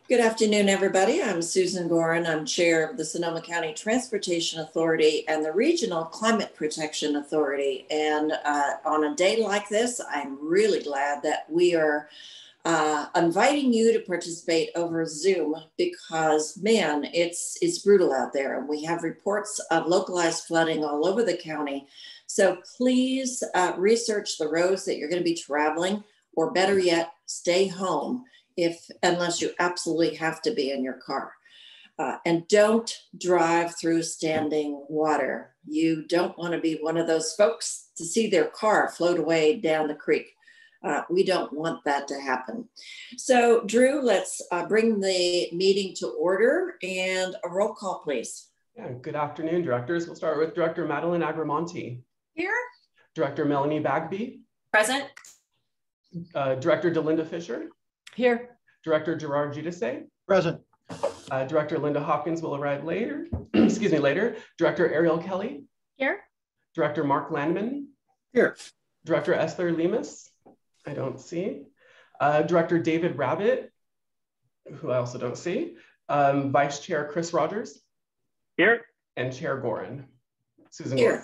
Good afternoon, everybody. I'm Susan Gorin. I'm chair of the Sonoma County Transportation Authority and the Regional Climate Protection Authority. And on a day like this, I'm really glad that we are inviting you to participate over Zoom because, man, it's brutal out there. And we have reports of localized flooding all over the county. So please research the roads that you're going to be traveling, or better yet, stay home unless you absolutely have to be in your car. And don't drive through standing water. You don't want to be one of those folks to see their car float away down the creek. We don't want that to happen. So Drew, let's bring the meeting to order and a roll call, please. Yeah, good afternoon, directors. We'll start with Director Madeline Agramonte. Here. Director Melanie Bagby. Present. Director Delinda Fisher. Here. Director Gerard Giudice. Present. Director Linda Hopkins will arrive later. Excuse me, later. Director Ariel Kelly. Here. Director Mark Landman. Here. Director Esther Lemus. I don't see. Director David Rabbit, who I also don't see. Vice Chair Chris Rogers. Here. And Chair Gorin. Susan Here.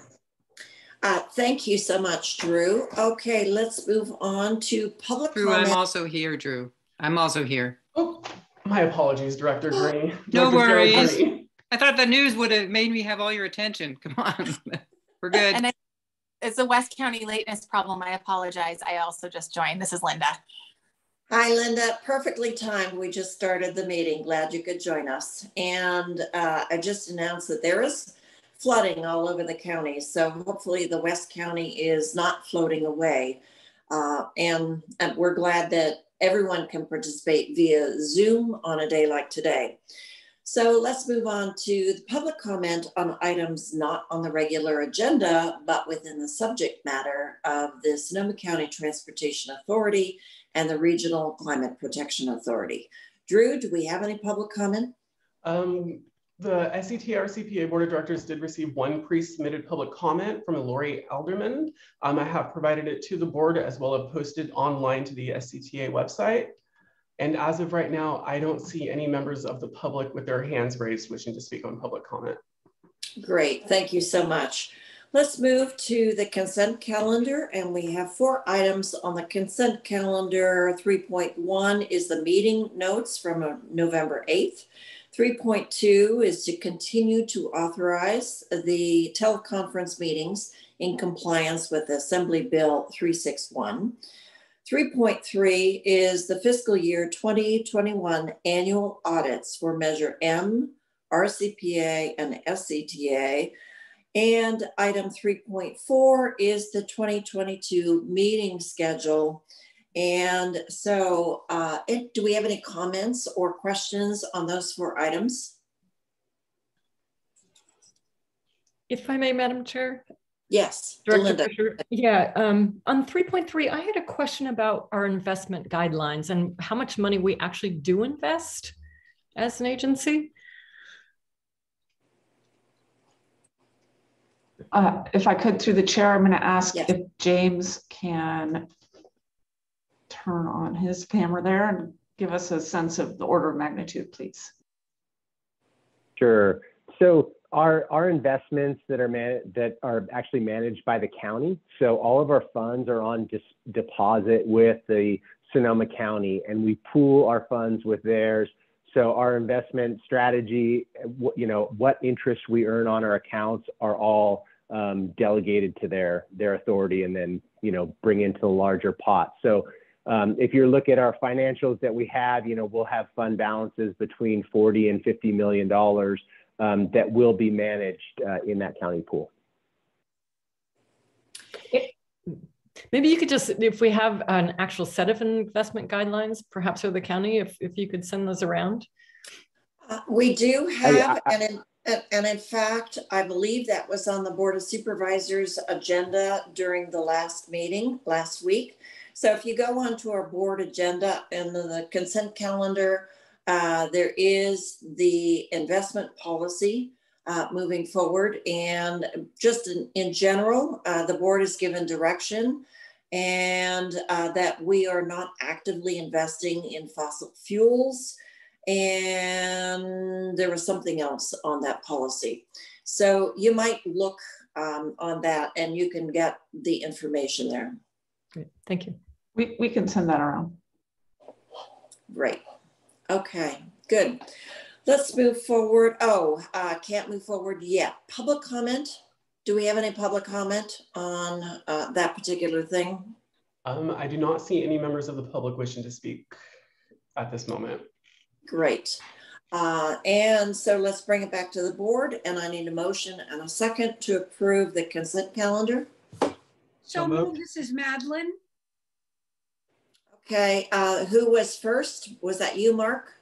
Gorin. Thank you so much, Drew. Okay, let's move on to public Drew, comment. I'm also here, Drew. I'm also here. Oh, my apologies, Director Green. No worries. Green. I thought the news would have made me have all your attention. Come on, we're good. And it's a West County lateness problem. I apologize. I also just joined. This is Linda. Hi, Linda. Perfectly timed. We just started the meeting. Glad you could join us. And I just announced that there is flooding all over the county. So hopefully the West County is not floating away. And we're glad that everyone can participate via Zoom on a day like today. So let's move on to the public comment on items not on the regular agenda, but within the subject matter of the Sonoma County Transportation Authority and the Regional Climate Protection Authority. Drew, do we have any public comment? The SCTA RCPA Board of Directors did receive one pre-submitted public comment from a Lori Alderman. I have provided it to the board as well as posted online to the SCTA website. And as of right now, I don't see any members of the public with their hands raised wishing to speak on public comment. Great, thank you so much. Let's move to the consent calendar, and we have 4 items on the consent calendar. 3.1 is the meeting notes from November 8th. 3.2 is to continue to authorize the teleconference meetings in compliance with Assembly Bill 361. 3.3 is the fiscal year 2021 annual audits for Measure M, RCPA, and SCTA. And item 3.4 is the 2022 meeting schedule. And so do we have any comments or questions on those 4 items? If I may, Madam Chair. Yes, Director Fisher. Yeah, on 3.3, I had a question about our investment guidelines and how much money we actually do invest as an agency. If I could, through the chair, I'm going to ask yes. if James can turn on his camera there and give us a sense of the order of magnitude, please. Sure. So our investments that are actually managed by the county. So all of our funds are on deposit with the Sonoma County, and we pool our funds with theirs. So our investment strategy, what interest we earn on our accounts are all delegated to their authority, and then bring into the larger pot. So if you look at our financials that we have, we'll have fund balances between $40 and $50 million that will be managed in that county pool. Maybe you could just, if we have an actual set of investment guidelines, perhaps for the county, if you could send those around. We do have, and in fact, I believe that was on the Board of Supervisors agenda during the last meeting last week. So if you go onto our board agenda and the consent calendar, there is the investment policy moving forward. And just in general, the board is given direction and that we are not actively investing in fossil fuels And there was something else on that policy. So you might look on that and you can get the information there. Great. Thank you. We can send that around. Great. Okay, good. Let's move forward. Oh, can't move forward yet. Public comment. Do we have any public comment on that particular thing? I do not see any members of the public wishing to speak at this moment. Great. And so let's bring it back to the board, and I need a motion and a second to approve the consent calendar. So moved. This is Madeline. Okay, who was first? Was that you, Mark?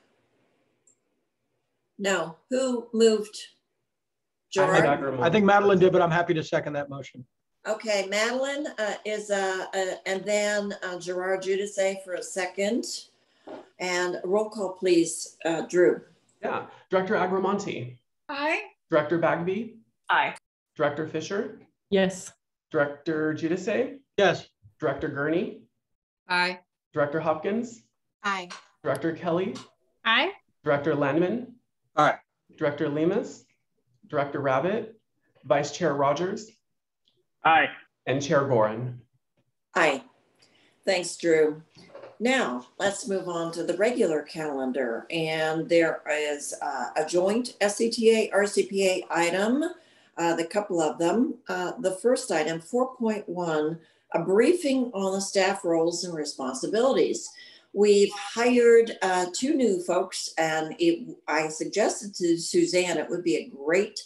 No, who moved? Gerard? I think Madeline did, but I'm happy to second that motion. Okay, Madeline is, and then Gerard Giudice for a second. And roll call, please, Drew. Yeah, Director Agramonte. Aye. Director Bagby. Aye. Director Fisher. Yes. Director Giudice. Yes. Director Gurney. Aye. Director Hopkins. Aye. Director Kelly. Aye. Director Landman. Aye. Director Lemus. Director Rabbit. Vice Chair Rogers. Aye. And Chair Gorin. Aye. Thanks, Drew. Now, let's move on to the regular calendar. And there is a joint SCTA RCPA item, the couple of them. The first item, 4.1, a briefing on the staff roles and responsibilities. We've hired 2 new folks, and I suggested to Suzanne it would be a great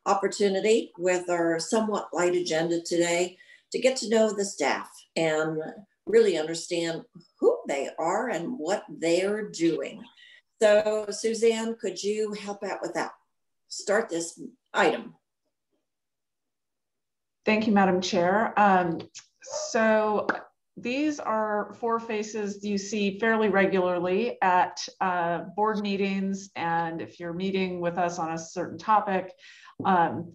opportunity with our somewhat light agenda today to get to know the staff and really understand who they are and what they're doing. So Suzanne, could you help out with that? Start this item. Thank you, Madam Chair. So these are 4 faces you see fairly regularly at board meetings. And if you're meeting with us on a certain topic,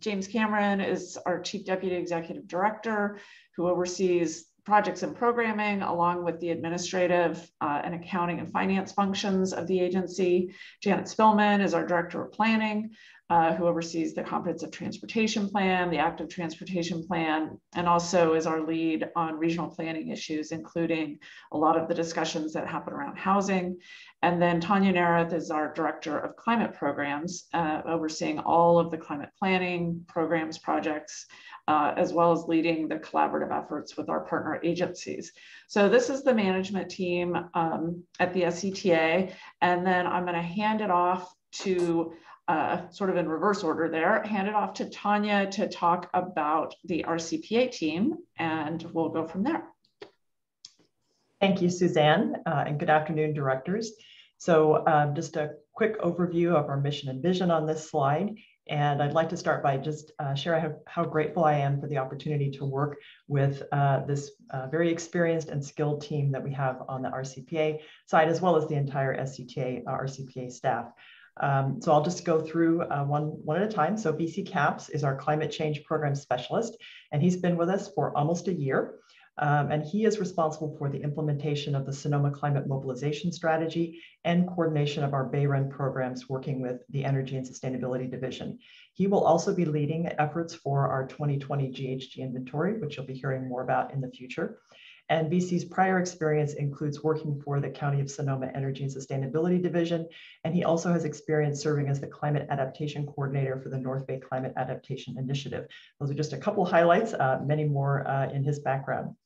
James Cameron is our Chief Deputy Executive Director, who oversees projects and programming, along with the administrative and accounting and finance functions of the agency. Janet Spillman is our Director of Planning, who oversees the Comprehensive Transportation Plan, the Active Transportation Plan, and also is our lead on regional planning issues, including a lot of the discussions that happen around housing. And then Tanya Nareth is our Director of Climate Programs, overseeing all of the climate planning programs, projects, as well as leading the collaborative efforts with our partner agencies. So this is the management team at the SCTA. And then I'm going to hand it off to, sort of in reverse order there, hand it off to Tanya to talk about the RCPA team, and we'll go from there. Thank you, Suzanne, and good afternoon, directors. So just a quick overview of our mission and vision on this slide. And I'd like to start by just sharing how grateful I am for the opportunity to work with this very experienced and skilled team that we have on the RCPA side, as well as the entire SCTA RCPA staff. So I'll just go through one at a time. So BC Caps is our climate change program specialist, and he's been with us for almost a year. And he is responsible for the implementation of the Sonoma Climate Mobilization Strategy and coordination of our Bay Run programs working with the Energy and Sustainability Division. He will also be leading efforts for our 2020 GHG inventory, which you'll be hearing more about in the future. And BC's prior experience includes working for the County of Sonoma Energy and Sustainability Division, and he also has experience serving as the Climate Adaptation Coordinator for the North Bay Climate Adaptation Initiative. Those are just a couple highlights, many more in his background.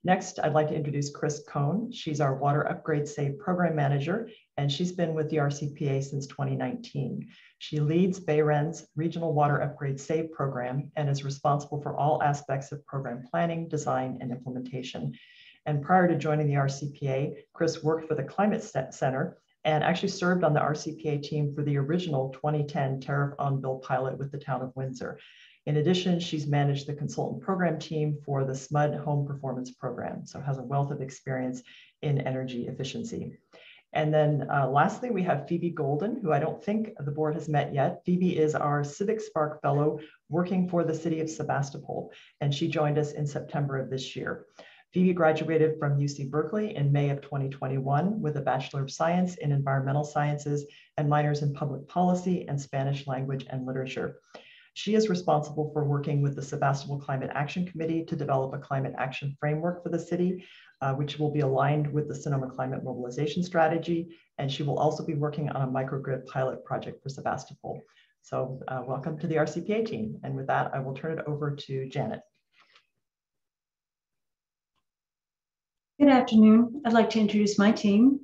Next, I'd like to introduce Chris Cohn. She's our Water Upgrade Save Program Manager, and she's been with the RCPA since 2019. She leads BayREN's Regional Water Upgrade Save Program and is responsible for all aspects of program planning, design, and implementation. And prior to joining the RCPA, Chris worked for the Climate Center and actually served on the RCPA team for the original 2010 Tariff on Bill pilot with the town of Windsor. In addition, she's managed the consultant program team for the SMUD Home Performance Program, so has a wealth of experience in energy efficiency. And then lastly, we have Phoebe Golden, who I don't think the board has met yet. Phoebe is our Civic Spark Fellow working for the city of Sebastopol, and she joined us in September of this year. Phoebe graduated from UC Berkeley in May of 2021 with a Bachelor of Science in Environmental Sciences and minors in Public Policy and Spanish Language and Literature. She is responsible for working with the Sebastopol Climate Action Committee to develop a climate action framework for the city, which will be aligned with the Sonoma Climate Mobilization Strategy. And she will also be working on a microgrid pilot project for Sebastopol. So welcome to the RCPA team. And with that, I will turn it over to Janet. Good afternoon. I'd like to introduce my team.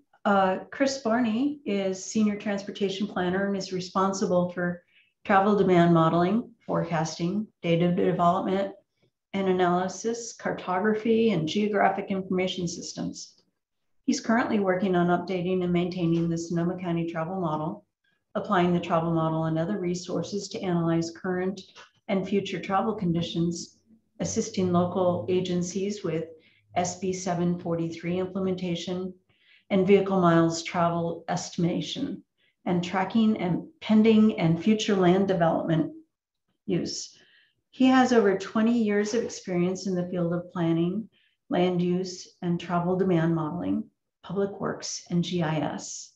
Chris Barney is Senior Transportation Planner and is responsible for travel demand modeling, forecasting, data development and analysis, cartography, and geographic information systems. He's currently working on updating and maintaining the Sonoma County travel model, applying the travel model and other resources to analyze current and future travel conditions, assisting local agencies with SB 743 implementation and vehicle miles travel estimation, and tracking and pending and future land development use. He has over 20 years of experience in the field of planning, land use, and travel demand modeling, public works, and GIS.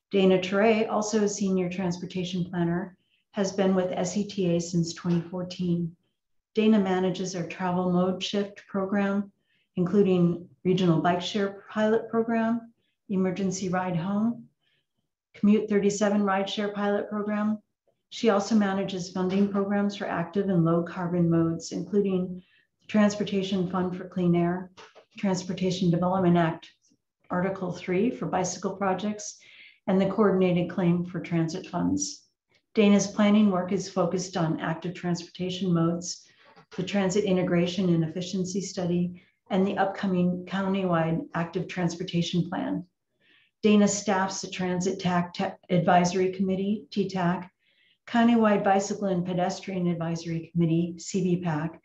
Dana Teray, also a senior transportation planner, has been with SCTA since 2014. Dana manages our travel mode shift program, including regional bike share pilot program, emergency ride home, Commute 37 rideshare pilot program. She also manages funding programs for active and low carbon modes, including the Transportation Fund for Clean Air, Transportation Development Act, Article 3 for bicycle projects, and the Coordinated Claim for Transit Funds. Dana's planning work is focused on active transportation modes, the Transit Integration and Efficiency Study, and the upcoming countywide Active Transportation Plan. Dana staffs the Transit TAC Advisory Committee, TTAC, Countywide Bicycle and Pedestrian Advisory Committee, CBPAC,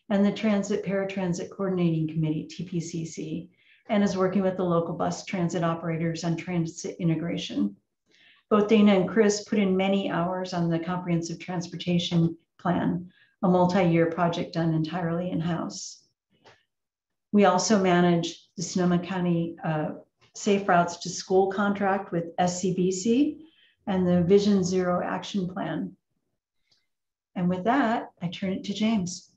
and the Transit Paratransit Coordinating Committee, TPCC, and is working with the local bus transit operators on transit integration. Both Dana and Chris put in many hours on the Comprehensive Transportation Plan, a multi-year project done entirely in-house. We also manage the Sonoma County Safe Routes to School contract with SCBC and the Vision Zero Action Plan. And with that, I turn it to James.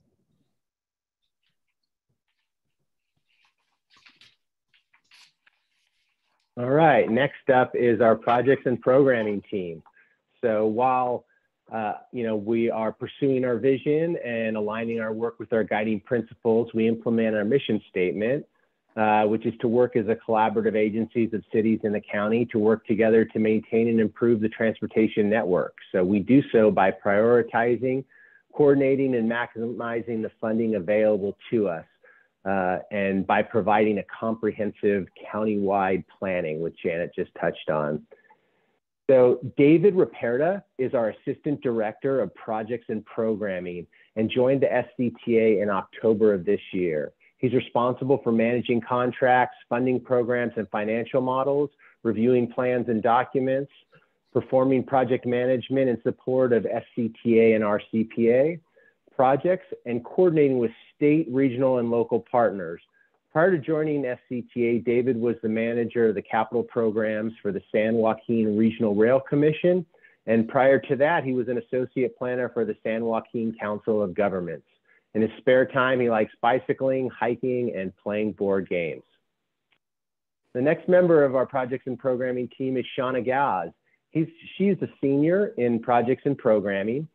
All right, next up is our projects and programming team. So while we are pursuing our vision and aligning our work with our guiding principles, we implement our mission statement, which is to work as a collaborative agencies of cities in the county to work together to maintain and improve the transportation network. So we do so by prioritizing, coordinating, and maximizing the funding available to us, and by providing a comprehensive countywide planning, which Janet just touched on. So David Raperta is our Assistant Director of Projects and Programming and joined the SCTA in October of this year. He's responsible for managing contracts, funding programs and financial models, reviewing plans and documents, performing project management in support of SCTA and RCPA projects, and coordinating with state, regional, and local partners. Prior to joining SCTA, David was the manager of the capital programs for the San Joaquin Regional Rail Commission. And prior to that, he was an associate planner for the San Joaquin Council of Governments. In his spare time, he likes bicycling, hiking, and playing board games. The next member of our projects and programming team is Shauna Gaz. She's a senior in projects and programming.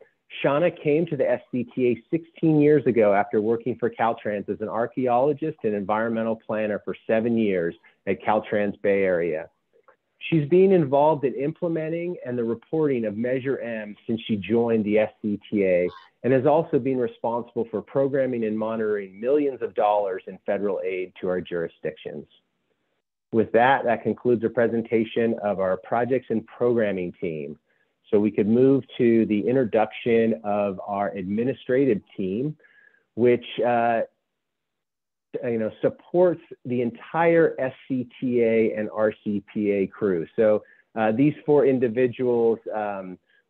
Shauna came to the SCTA 16 years ago after working for Caltrans as an archaeologist and environmental planner for 7 years at Caltrans Bay Area. She's been involved in implementing and the reporting of Measure M since she joined the SCTA, and has also been responsible for programming and monitoring millions of dollars in federal aid to our jurisdictions. With that, that concludes the presentation of our projects and programming team. So we could move to the introduction of our administrative team, which supports the entire SCTA and RCPA crew. So these four individuals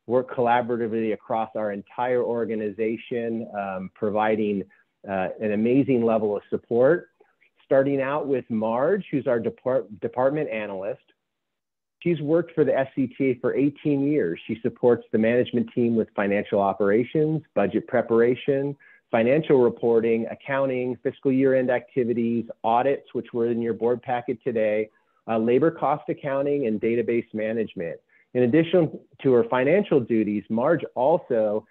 work collaboratively across our entire organization, providing an amazing level of support. starting out with Marge, who's our department analyst. She's worked for the SCTA for 18 years. She supports the management team with financial operations, budget preparation, financial reporting, accounting, fiscal year-end activities, audits, which were in your board packet today, labor cost accounting, and database management. In addition to her financial duties, Marge also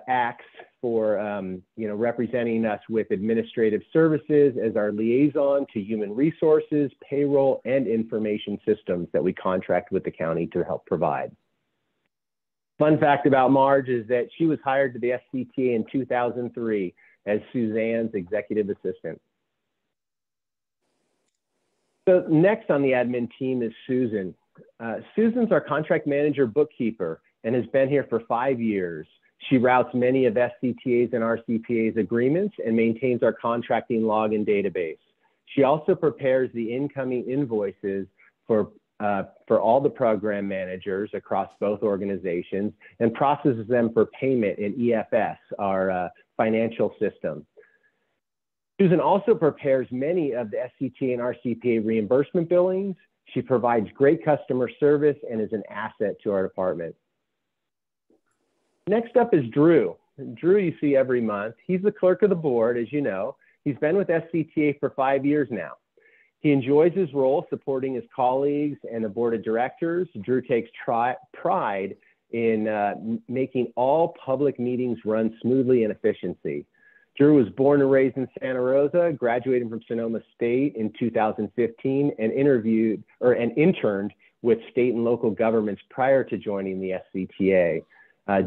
acts for representing us with administrative services as our liaison to human resources, payroll, and information systems that we contract with the county to help provide. Fun fact about Marge is that she was hired to the SCTA in 2003 as Suzanne's executive assistant. So next on the admin team is Susan. Susan's our contract manager bookkeeper and has been here for 5 years. She routes many of SCTA's and RCPA's agreements and maintains our contracting log and database. She also prepares the incoming invoices for all the program managers across both organizations and processes them for payment in EFS, our financial system. Susan also prepares many of the SCTA and RCPA reimbursement billings. She provides great customer service and is an asset to our department. Next up is Drew. Drew you see every month. He's the clerk of the board, as you know. He's been with SCTA for 5 years now. He enjoys his role supporting his colleagues and the board of directors. Drew takes pride in making all public meetings run smoothly and efficiently. Drew was born and raised in Santa Rosa, graduated from Sonoma State in 2015, and interned with state and local governments prior to joining the SCTA.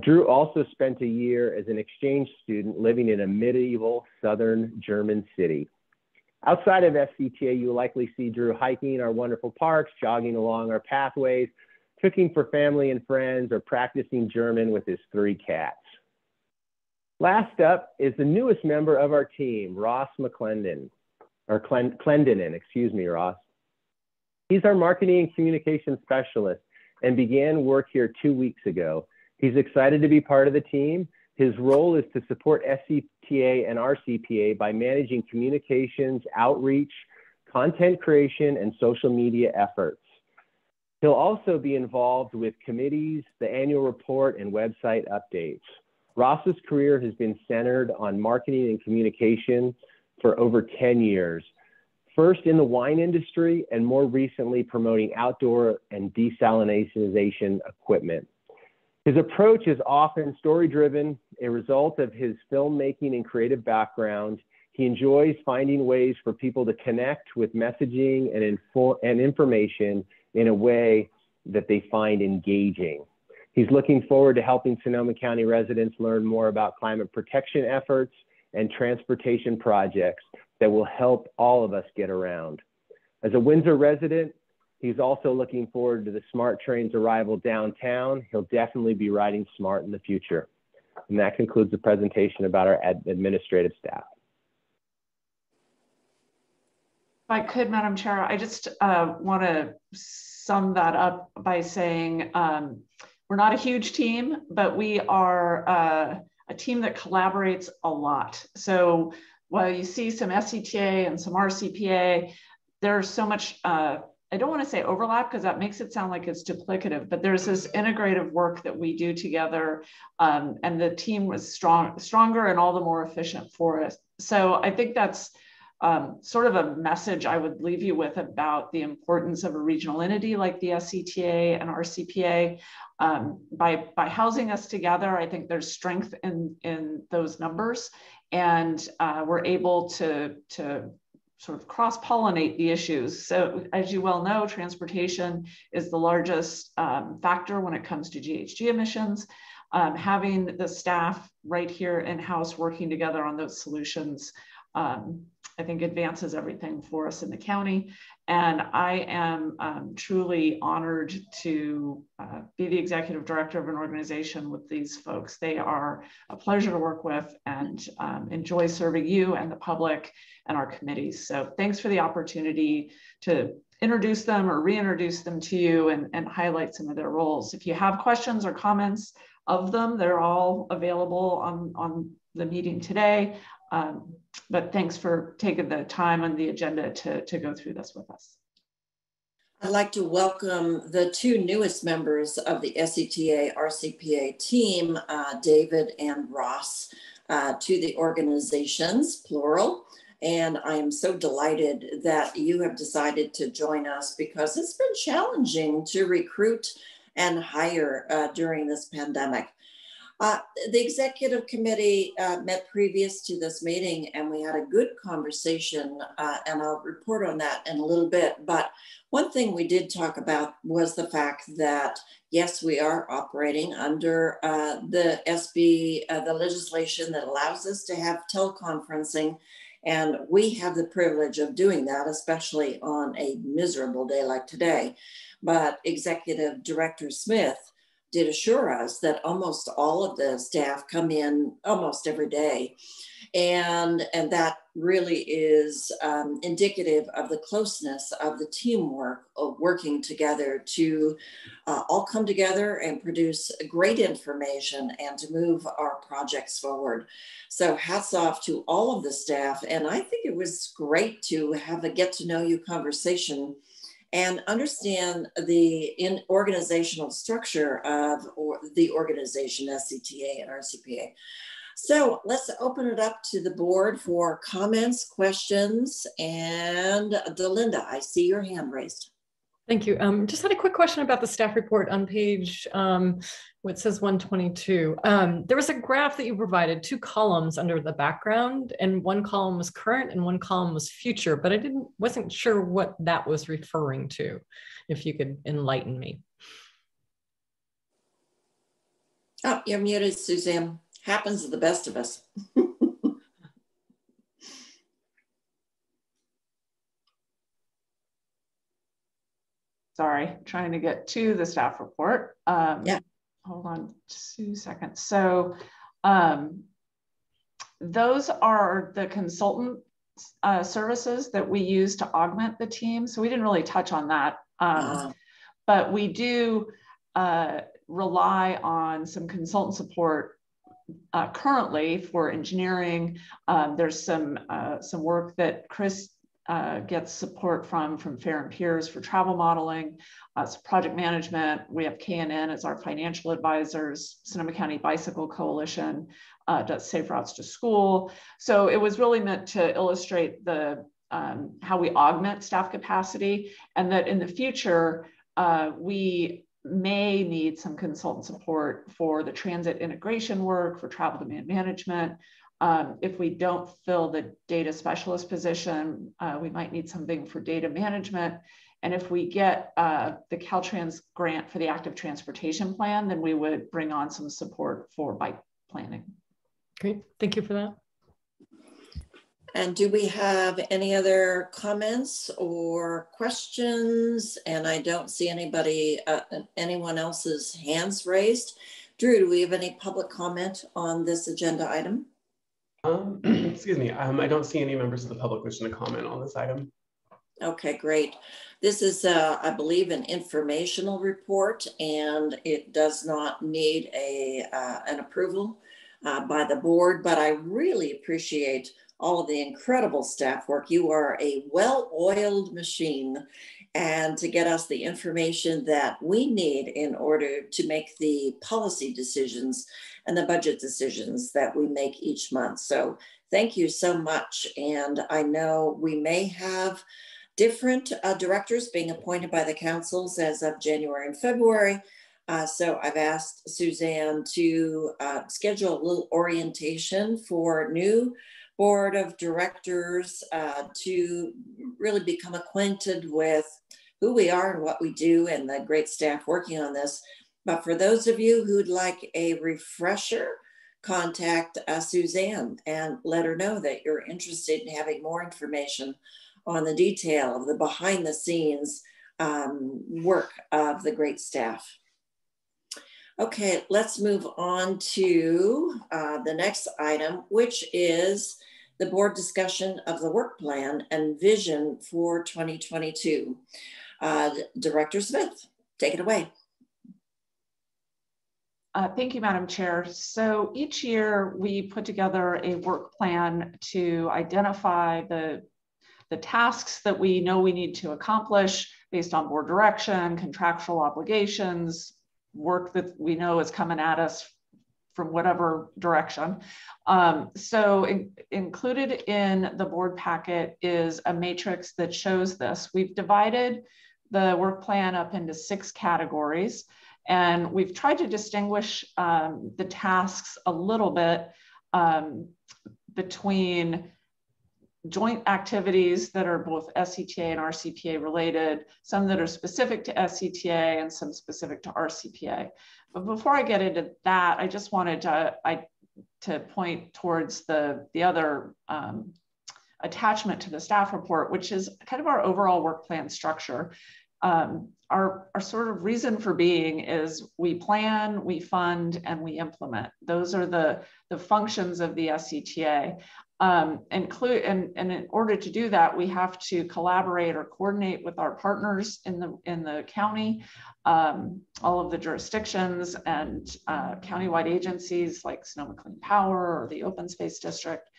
Drew also spent a year as an exchange student living in a medieval southern German city. Outside of SCTA, you'll likely see Drew hiking our wonderful parks, jogging along our pathways, cooking for family and friends, or practicing German with his 3 cats. Last up is the newest member of our team, Ross McClendon, or Clendenin, excuse me, Ross. He's our marketing and communication specialist and began work here 2 weeks ago. He's excited to be part of the team. His role is to support SCTA and RCPA by managing communications, outreach, content creation, and social media efforts. He'll also be involved with committees, the annual report, and website updates. Ross's career has been centered on marketing and communication for over 10 years. First in the wine industry and more recently promoting outdoor and desalination equipment. His approach is often story-driven, a result of his filmmaking and creative background. He enjoys finding ways for people to connect with messaging and information in a way that they find engaging. He's looking forward to helping Sonoma County residents learn more about climate protection efforts and transportation projects that will help all of us get around. As a Windsor resident, he's also looking forward to the SMART train's arrival downtown. He'll definitely be riding SMART in the future. And that concludes the presentation about our administrative staff. If I could, Madam Chair, I just want to sum that up by saying we're not a huge team, but we are a team that collaborates a lot. So while you see some SCTA and some RCPA, there's so much, I don't want to say overlap because that makes it sound like it's duplicative, but there's this integrative work that we do together, and the team was stronger and all the more efficient for us. So I think that's sort of a message I would leave you with about the importance of a regional entity like the SCTA and RCPA. By housing us together, I think there's strength in those numbers, and we're able to sort of cross-pollinate the issues. So as you well know, transportation is the largest factor when it comes to GHG emissions. Having the staff right here in-house working together on those solutions, I think advances everything for us in the county. And I am truly honored to be the executive director of an organization with these folks. They are a pleasure to work with, and enjoy serving you and the public and our committees. So thanks for the opportunity to introduce them or reintroduce them to you and highlight some of their roles. If you have questions or comments of them, they're all available on the meeting today. But thanks for taking the time on the agenda to go through this with us. I'd like to welcome the two newest members of the SCTA RCPA team, David and Ross, to the organizations, plural. And I am so delighted that you have decided to join us because it's been challenging to recruit and hire during this pandemic. The executive committee met previous to this meeting and we had a good conversation and I'll report on that in a little bit. But one thing we did talk about was the fact that, yes, we are operating under the SB, the legislation that allows us to have teleconferencing. And we have the privilege of doing that, especially on a miserable day like today. But Executive Director Smith did assure us that almost all of the staff come in almost every day. And that really is indicative of the closeness of the teamwork of working together to all come together and produce great information and to move our projects forward. So hats off to all of the staff. And I think it was great to have a get to know you conversation and understand the organizational structure of the organization SCTA and RCPA. So let's open it up to the board for comments, questions, and Delinda, I see your hand raised. Thank you. Just had a quick question about the staff report on page, what says 122. There was a graph that you provided, 2 columns under the background, and one column was current and one column was future, but I wasn't sure what that was referring to, if you could enlighten me. Oh, you're muted, Suzanne. Happens to the best of us. Sorry, trying to get to the staff report. Yeah. Hold on 2 seconds. So those are the consultant services that we use to augment the team. So we didn't really touch on that, but we do rely on some consultant support currently for engineering. There's some work that Chris gets support from Fair and Peers for travel modeling. It's project management. We have KNN as our financial advisors. Sonoma County Bicycle Coalition does Safe Routes to School. So it was really meant to illustrate the how we augment staff capacity, and that in the future we may need some consultant support for the transit integration work, for travel demand management. If we don't fill the data specialist position, we might need something for data management. And if we get the Caltrans grant for the active transportation plan, then we would bring on some support for bike planning. Great, thank you for that. And do we have any other comments or questions? And I don't see anybody, anyone else's hands raised. Drew, do we have any public comment on this agenda item? Excuse me, I don't see any members of the public wishing to comment on this item. Okay, great. This is, I believe, an informational report, and it does not need an approval by the board, but I really appreciate all of the incredible staff work. You are a well-oiled machine, and to get us the information that we need in order to make the policy decisions and the budget decisions that we make each month. So thank you so much. And I know we may have different directors being appointed by the councils as of January and February. So I've asked Suzanne to schedule a little orientation for new board of directors to really become acquainted with who we are and what we do and the great staff working on this. But for those of you who'd like a refresher, contact Suzanne and let her know that you're interested in having more information on the detail of the behind the scenes work of the great staff. Okay, let's move on to the next item, which is the board discussion of the work plan and vision for 2022. Director Smith, take it away. Thank you, Madam Chair. So each year we put together a work plan to identify the tasks that we know we need to accomplish based on board direction, contractual obligations, work that we know is coming at us from whatever direction. Included in the board packet is a matrix that shows this. We've divided the work plan up into 6 categories, and we've tried to distinguish the tasks a little bit between joint activities that are both SCTA and RCPA related, some that are specific to SCTA and some specific to RCPA. But before I get into that, I just wanted to point towards the other attachment to the staff report, which is kind of our overall work plan structure. Our sort of reason for being is we plan, we fund, and we implement. Those are the functions of the SCTA. And in order to do that, we have to collaborate or coordinate with our partners in the county, all of the jurisdictions and countywide agencies like Sonoma Clean Power or the Open Space District.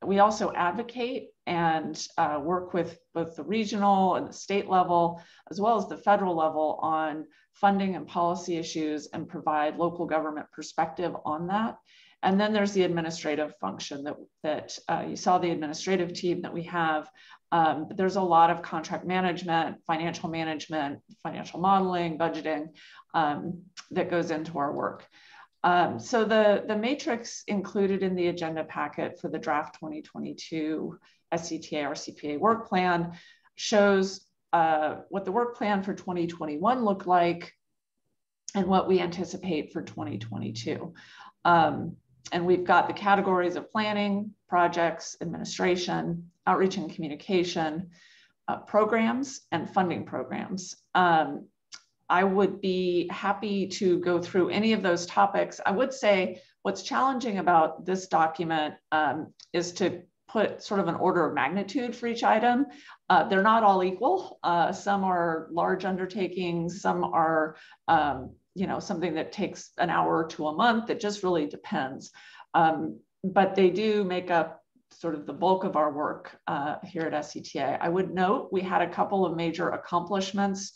We also advocate and work with both the regional and the state level, as well as the federal level, on funding and policy issues and provide local government perspective on that. And then there's the administrative function that you saw the administrative team that we have. But there's a lot of contract management, financial modeling, budgeting that goes into our work. So the matrix included in the agenda packet for the draft 2022 SCTA RCPA work plan shows what the work plan for 2021 looked like and what we anticipate for 2022. And we've got the categories of planning, projects, administration, outreach and communication, programs, and funding programs. I would be happy to go through any of those topics. I would say what's challenging about this document is to put sort of an order of magnitude for each item. They're not all equal. Some are large undertakings, some are something that takes an hour to a month. It just really depends. But they do make up sort of the bulk of our work here at SCTA. I would note we had a couple of major accomplishments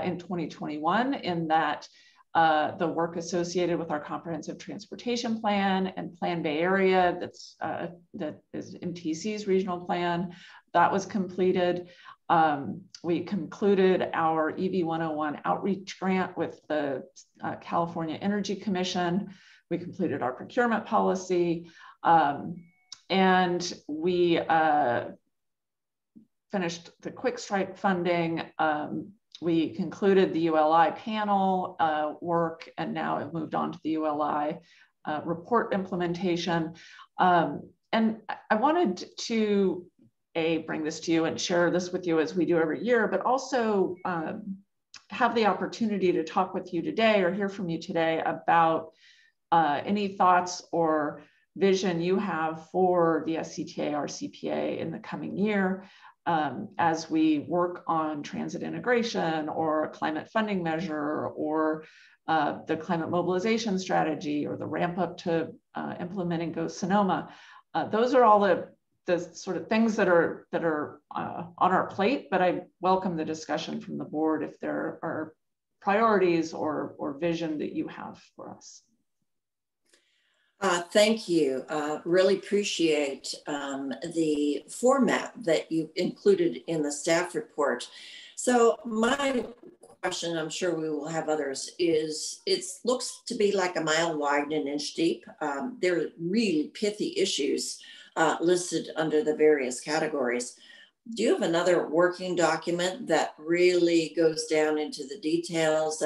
in 2021 in that the work associated with our comprehensive transportation plan and Plan Bay Area that is MTC's regional plan, that was completed. We concluded our EV 101 outreach grant with the California Energy Commission. We completed our procurement policy, and we finished the quick strike funding. We concluded the ULI panel work, and now have moved on to the ULI report implementation. And I wanted to bring this to you and share this with you as we do every year, but also have the opportunity to talk with you today or hear from you today about any thoughts or vision you have for the SCTA RCPA in the coming year as we work on transit integration or a climate funding measure or the climate mobilization strategy or the ramp up to implementing Go Sonoma. Those are all the sort of things that are on our plate, but I welcome the discussion from the board if there are priorities or vision that you have for us. Thank you. Really appreciate the format that you included in the staff report. So my question, I'm sure we will have others, is it looks to be like a mile wide and an inch deep. There are really pithy issues listed under the various categories. Do you have another working document that really goes down into the details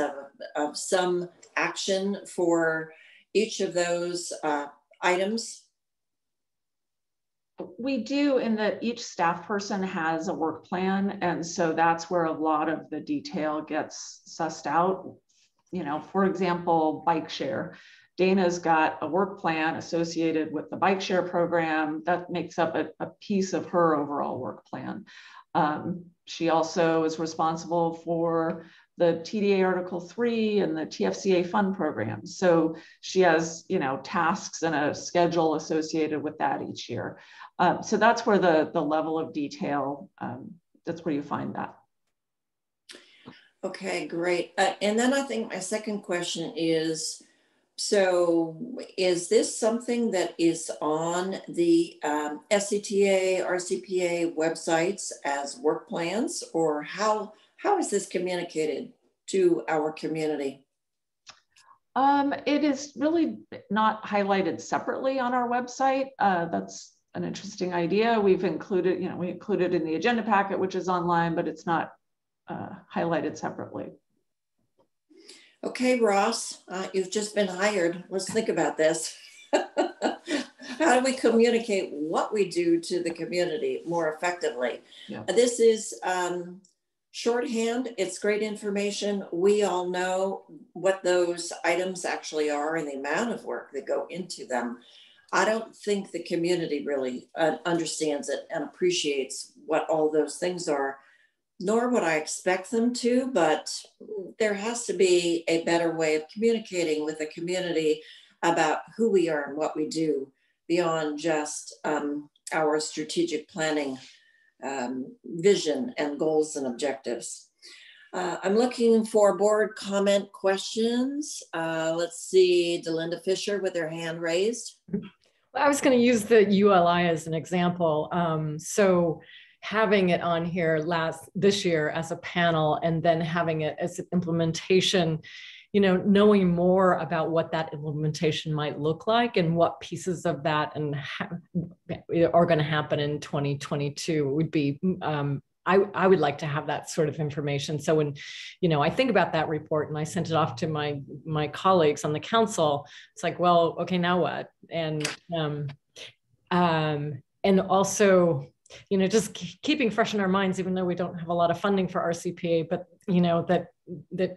of some action for each of those items? We do, in that each staff person has a work plan. And so that's where a lot of the detail gets sussed out. For example, bike share. Dana's got a work plan associated with the bike share program that makes up a piece of her overall work plan. She also is responsible for the TDA Article 3 and the TFCA fund programs. So she has, you know, tasks and a schedule associated with that each year. So that's where the level of detail, that's where you find that. Okay, great. And then I think my second question is, so is this something that is on the SCTA, RCPA websites as work plans, or how is this communicated to our community? It is really not highlighted separately on our website. That's an interesting idea. We've included, you know, we included in the agenda packet, which is online, but it's not highlighted separately. Okay, Ross, you've just been hired. Let's think about this. How do we communicate what we do to the community more effectively? Yeah. This is shorthand. It's great information. We all know what those items actually are and the amount of work that go into them. I don't think the community really understands it and appreciates what all those things are, nor would I expect them to, but there has to be a better way of communicating with the community about who we are and what we do beyond just our strategic planning vision and goals and objectives. I'm looking for board comment questions. Let's see, Delinda Fisher with her hand raised. I was going to use the ULI as an example. So having it on here this year as a panel, and then having it as an implementation, you know, knowing more about what that implementation might look like and what pieces of that and are going to happen in 2022 would be, I would like to have that sort of information. So when, you know, I think about that report and I sent it off to my colleagues on the council, it's like, well, okay, now what? And also, you know, just keeping fresh in our minds, even though we don't have a lot of funding for RCPA, but you know, that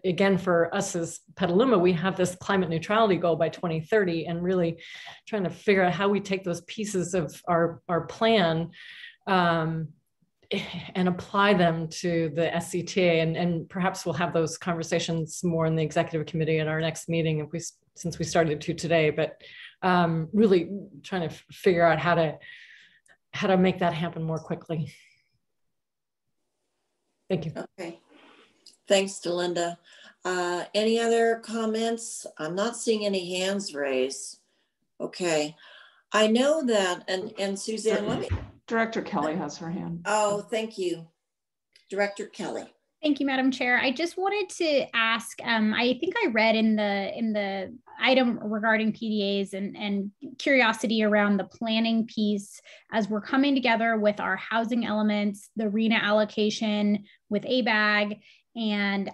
again, for us as Petaluma, we have this climate neutrality goal by 2030, and really trying to figure out how we take those pieces of our plan and apply them to the SCTA, and perhaps we'll have those conversations more in the executive committee at our next meeting since we started to today, but really trying to figure out how to make that happen more quickly. Thank you. Okay. Thanks, Delinda. Any other comments? I'm not seeing any hands raised. Okay. I know that, and Suzanne, let me. Director Kelly has her hand. Oh, thank you. Director Kelly. Thank you, Madam Chair. I just wanted to ask, I think I read in the item regarding PDAs and curiosity around the planning piece as we're coming together with our housing elements, the RENA allocation with ABAG, and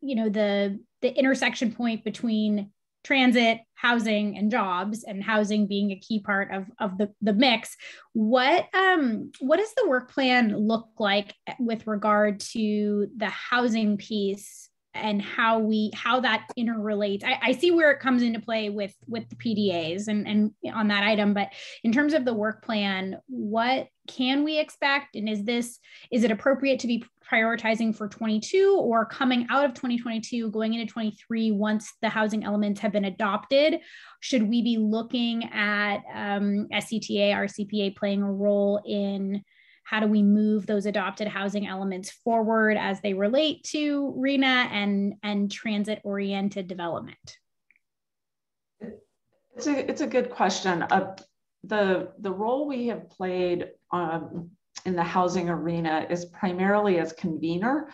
you know the intersection point between transit, housing, and jobs, and housing being a key part of the mix. What does the work plan look like with regard to the housing piece and how that interrelates? I see where it comes into play with the PDAs and on that item, but in terms of the work plan, what can we expect? And is it appropriate to be prioritizing for 22 or coming out of 2022, going into 23 once the housing elements have been adopted? Should we be looking at SCTA, RCPA playing a role in how do we move those adopted housing elements forward as they relate to RENA and transit-oriented development? It's a good question. The role we have played in the housing arena is primarily as convener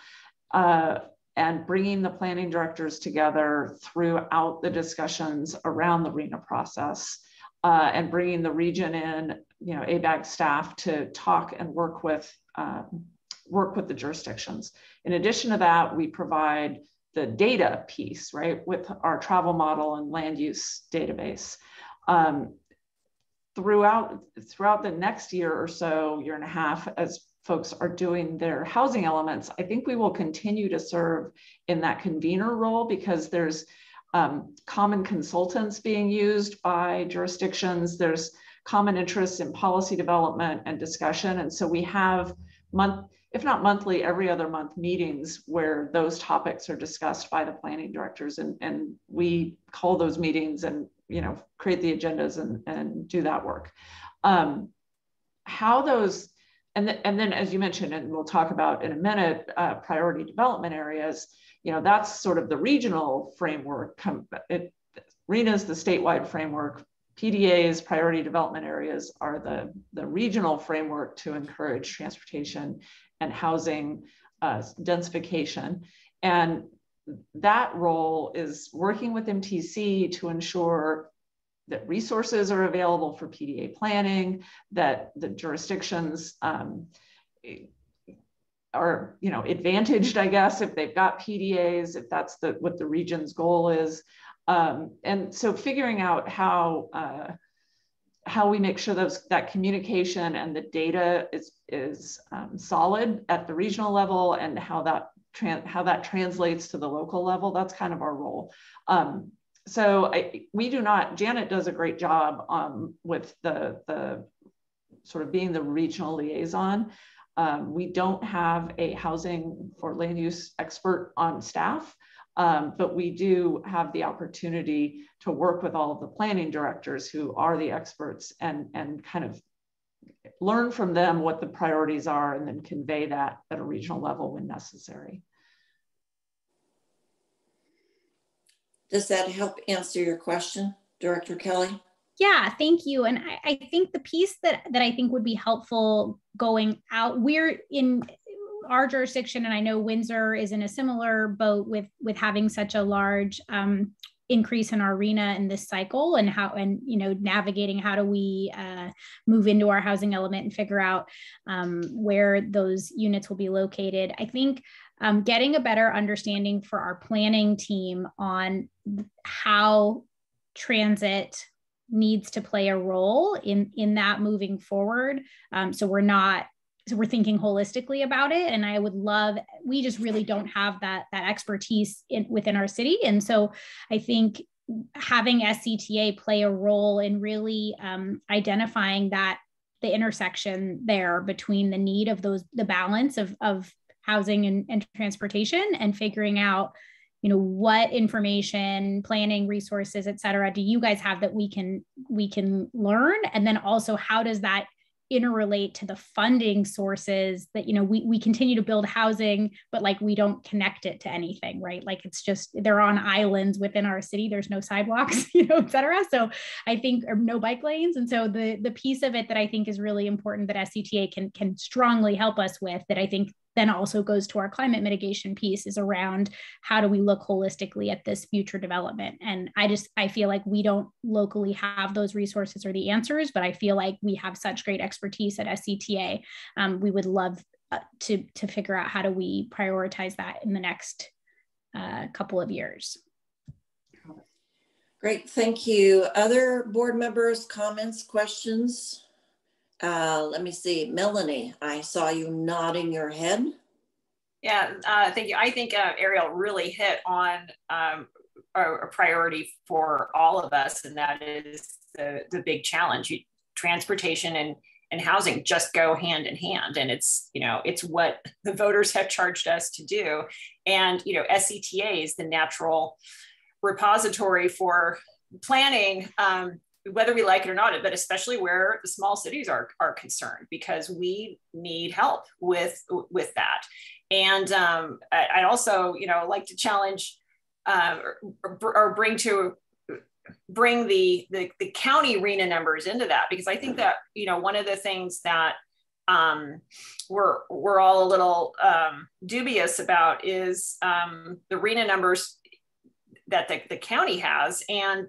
and bringing the planning directors together throughout the discussions around the RENA process and bringing the region in, you know, ABAG staff to talk and work with the jurisdictions. In addition to that, we provide the data piece, right, with our travel model and land use database. Throughout the next year or so, year and a half, as folks are doing their housing elements, I think we will continue to serve in that convener role because there's common consultants being used by jurisdictions. There's common interests in policy development and discussion. And so we have if not monthly, every other month meetings where those topics are discussed by the planning directors, and we call those meetings and, you know, create the agendas and do that work. How those, and then as you mentioned, and we'll talk about in a minute, priority development areas, you know, that's sort of the regional framework. RENA is the statewide framework. PDA's priority development areas are the regional framework to encourage transportation and housing densification. And that role is working with MTC to ensure that resources are available for PDA planning, that the jurisdictions are, you know, advantaged, I guess, if they've got PDAs, if that's what the region's goal is. And so figuring out how we make sure that communication and the data is solid at the regional level, and how that translates to the local level, that's kind of our role. So Janet does a great job with the sort of being the regional liaison. We don't have a housing or land use expert on staff, but we do have the opportunity to work with all of the planning directors who are the experts and kind of learn from them what the priorities are, and then convey that at a regional level when necessary. Does that help answer your question, Director Kelly? Yeah, thank you. And I think the piece that I think would be helpful going out, we're in our jurisdiction, and I know Windsor is in a similar boat with having such a large increase in our RENA in this cycle, and you know, navigating how do we move into our housing element and figure out where those units will be located. I think getting a better understanding for our planning team on how transit needs to play a role in that moving forward. So we're thinking holistically about it. And I would love, we just really don't have that expertise within our city. And so I think having SCTA play a role in really identifying the intersection there between the need of the balance of housing and transportation, and figuring out, you know, what information, planning, resources, et cetera, do you guys have that we can learn? And then also, how does that interrelate to the funding sources that, you know, we continue to build housing, but like we don't connect it to anything, right? Like it's just, they're on islands within our city. There's no sidewalks, you know, et cetera. So I think, or no bike lanes. And so the piece of it that I think is really important that SCTA can strongly help us with, that I think then also goes to our climate mitigation piece, is around how do we look holistically at this future development. And I feel like we don't locally have those resources or the answers, but I feel like we have such great expertise at SCTA. We would love to figure out how do we prioritize that in the next couple of years. Great, thank you. Other board members, comments, questions? Let me see, Melanie, I saw you nodding your head. Yeah, thank you. I think Ariel really hit on a priority for all of us, and that is the big challenge. Transportation and housing just go hand in hand, and it's, you know, it's what the voters have charged us to do. And, you know, SCTA is the natural repository for planning, whether we like it or not, but especially where the small cities are concerned, because we need help with that. And I also, you know, like to challenge or bring the county RENA numbers into that, because I think that, you know, one of the things that we're all a little dubious about is the RENA numbers that the county has, and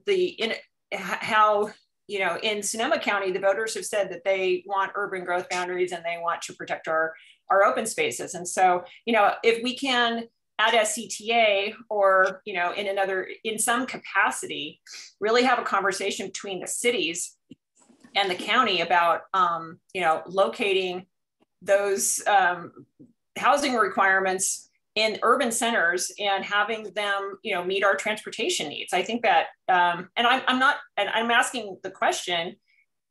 how, you know, in Sonoma County, the voters have said that they want urban growth boundaries and they want to protect our open spaces. And so, you know, if we can at SCTA, or, you know, in some capacity, really have a conversation between the cities and the county about, you know, locating those housing requirements in urban centers and having them, you know, meet our transportation needs. I think that, and I'm asking the question,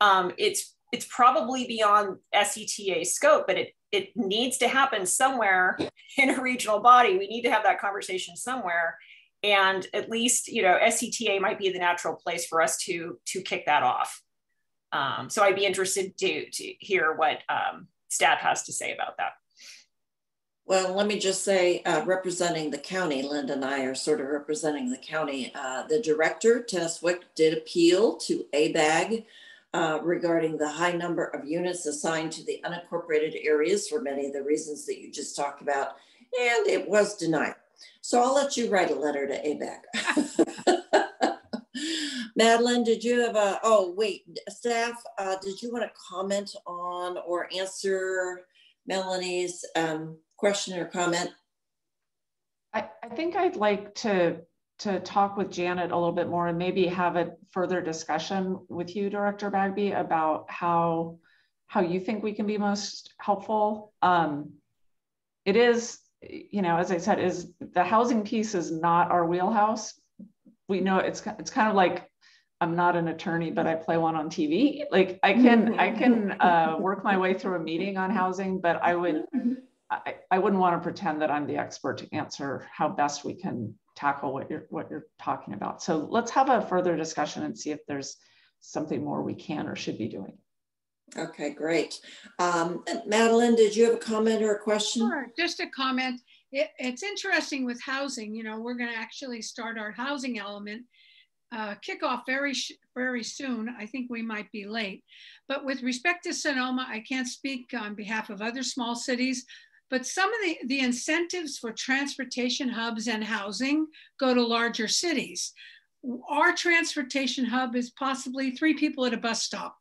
it's it's probably beyond SCTA scope, but it needs to happen somewhere in a regional body. We need to have that conversation somewhere. And at least, you know, SCTA might be the natural place for us to kick that off. So I'd be interested to hear what staff has to say about that. Well, let me just say, representing the county, Linda and I are sort of representing the county. The director, Tennis Wick, did appeal to ABAG regarding the high number of units assigned to the unincorporated areas for many of the reasons that you just talked about, and it was denied. So I'll let you write a letter to ABAG. Madeline, did you have a, oh wait, staff, did you want to comment on or answer Melanie's question or comment? I think I'd like to talk with Janet a little bit more and maybe have a further discussion with you, Director Bagby, about how you think we can be most helpful. It is, you know, as I said, is the housing piece is not our wheelhouse. We know it's kind of like, I'm not an attorney, but I play one on TV. Like I can work my way through a meeting on housing, but I wouldn't want to pretend that I'm the expert to answer how best we can tackle what you're talking about. So let's have a further discussion and see if there's something more we can or should be doing. Okay, great. Madeline, did you have a comment or a question? Sure, just a comment. It's interesting with housing. You know, we're going to actually start our housing element kickoff very soon. I think we might be late. But with respect to Sonoma, I can't speak on behalf of other small cities, but some of the incentives for transportation hubs and housing go to larger cities. Our transportation hub is possibly 3 people at a bus stop.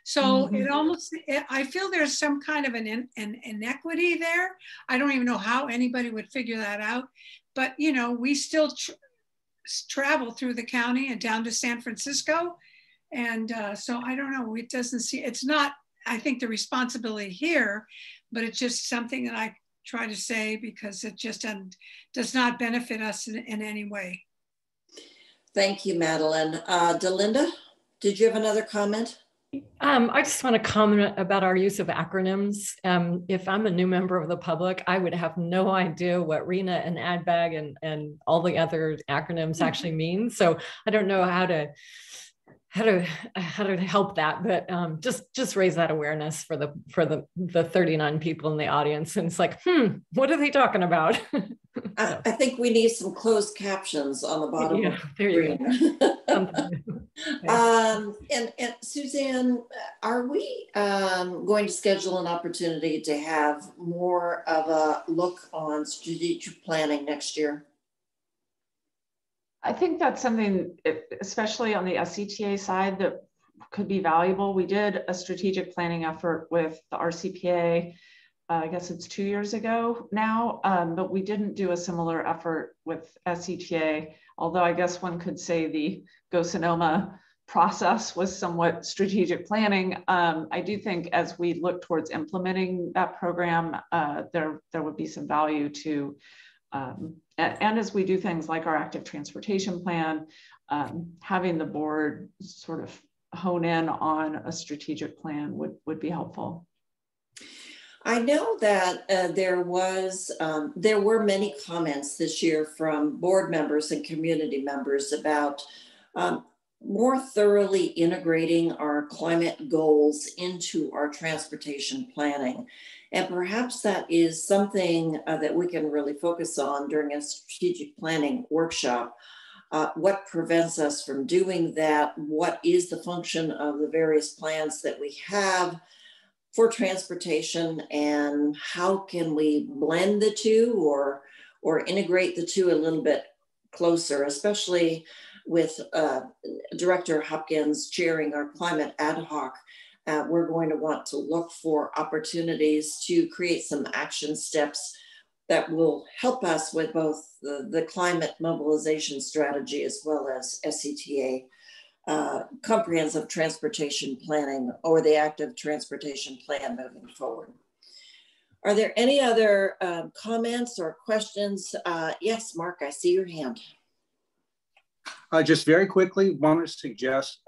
So it almost, I feel there's some kind of an inequity there. I don't even know how anybody would figure that out. But, you know, we still travel through the county and down to San Francisco. And so I don't know, it doesn't see, it's not, I think, the responsibility here, but it's just something that I try to say because it just does not benefit us in any way. Thank you, Madeline. Delinda, did you have another comment? I just want to comment about our use of acronyms. If I'm a new member of the public, I would have no idea what RENA and ADBAG and all the other acronyms actually mean. So I don't know how to help that, but just raise that awareness for the 39 people in the audience. And it's like, what are they talking about? I think we need some closed captions on the bottom. Yeah, there you go. And Suzanne, are we going to schedule an opportunity to have more of a look on strategic planning next year? I think that's something, especially on the SCTA side, that could be valuable. We did a strategic planning effort with the RCPA, I guess it's 2 years ago now, but we didn't do a similar effort with SCTA, although I guess one could say the Go Sonoma process was somewhat strategic planning. I do think as we look towards implementing that program, there would be some value to and as we do things like our active transportation plan, having the board sort of hone in on a strategic plan would be helpful. I know that there were many comments this year from board members and community members about more thoroughly integrating our climate goals into our transportation planning. And perhaps that is something that we can really focus on during a strategic planning workshop. What prevents us from doing that? What is the function of the various plans that we have for transportation, and how can we blend the two or integrate the two a little bit closer, especially with Director Hopkins chairing our climate ad hoc. We're going to want to look for opportunities to create some action steps that will help us with both the climate mobilization strategy as well as SCTA comprehensive transportation planning, or the active transportation plan moving forward. Are there any other comments or questions? Yes, Mark, I see your hand. Just very quickly, want to suggest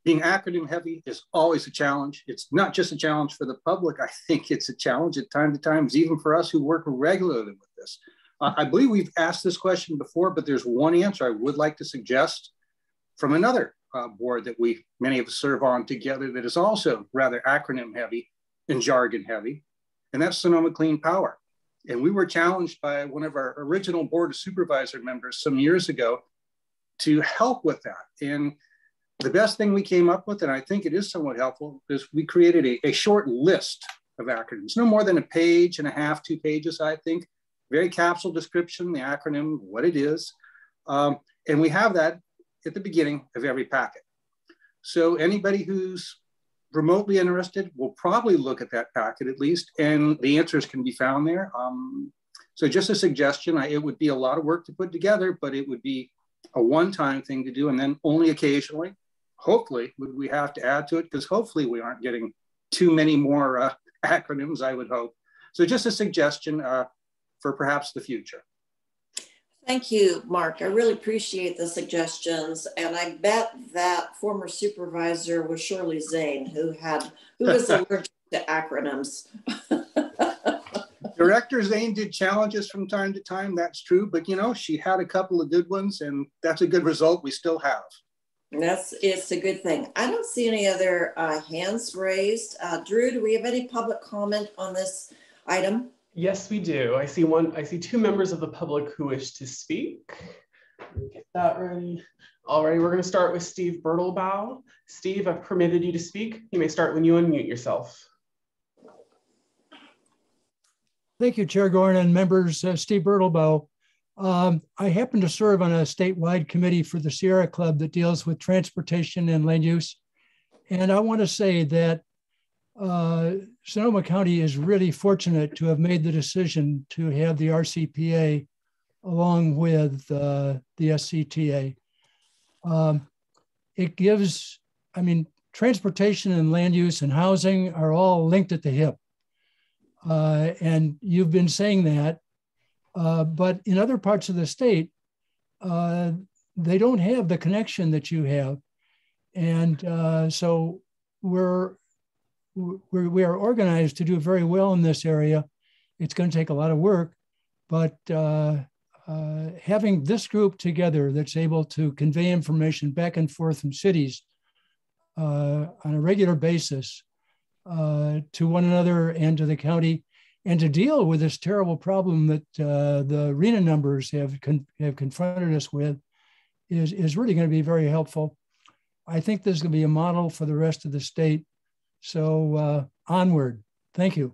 being acronym heavy is always a challenge. It's not just a challenge for the public. I think it's a challenge at times, even for us who work regularly with this. I believe we've asked this question before, but there's one answer I would like to suggest from another board that many of us serve on together that is also rather acronym heavy and jargon heavy, and that's Sonoma Clean Power. And we were challenged by one of our original Board of Supervisor members some years ago to help with that. And the best thing we came up with, and I think it is somewhat helpful, is we created a short list of acronyms, no more than a page and a half, 2 pages, I think. Very capsule description, the acronym, what it is. And we have that at the beginning of every packet. So anybody who's remotely interested will probably look at that packet at least, and the answers can be found there. So just a suggestion, it would be a lot of work to put together, but it would be a one-time thing to do, and then only occasionally, hopefully, would we have to add to it, because hopefully we aren't getting too many more acronyms, I would hope. So just a suggestion for perhaps the future. Thank you, Mark. I really appreciate the suggestions. And I bet that former supervisor was Shirley Zane, who was allergic to acronyms. Director Zane did challenges from time to time, that's true. But you know, she had a couple of good ones, and that's a good result we still have. It's a good thing. I don't see any other hands raised. Drew, do we have any public comment on this item? Yes, we do. I see 2 members of the public who wish to speak. Let me get that ready. All right, we're going to start with Steve Bertelbaugh. Steve, I've permitted you to speak. You may start when you unmute yourself. Thank you, Chair Gorin and members. Steve Bertelbaugh. I happen to serve on a statewide committee for the Sierra Club that deals with transportation and land use. And I want to say that Sonoma County is really fortunate to have made the decision to have the RCPA along with the SCTA. It gives, transportation and land use and housing are all linked at the hip. And you've been saying that, but in other parts of the state, they don't have the connection that you have. And so we are organized to do very well in this area. It's going to take a lot of work, but having this group together that's able to convey information back and forth from cities on a regular basis to one another and to the county, and to deal with this terrible problem that the arena numbers have confronted us with is really going to be very helpful. I think this is going to be a model for the rest of the state. So onward. Thank you.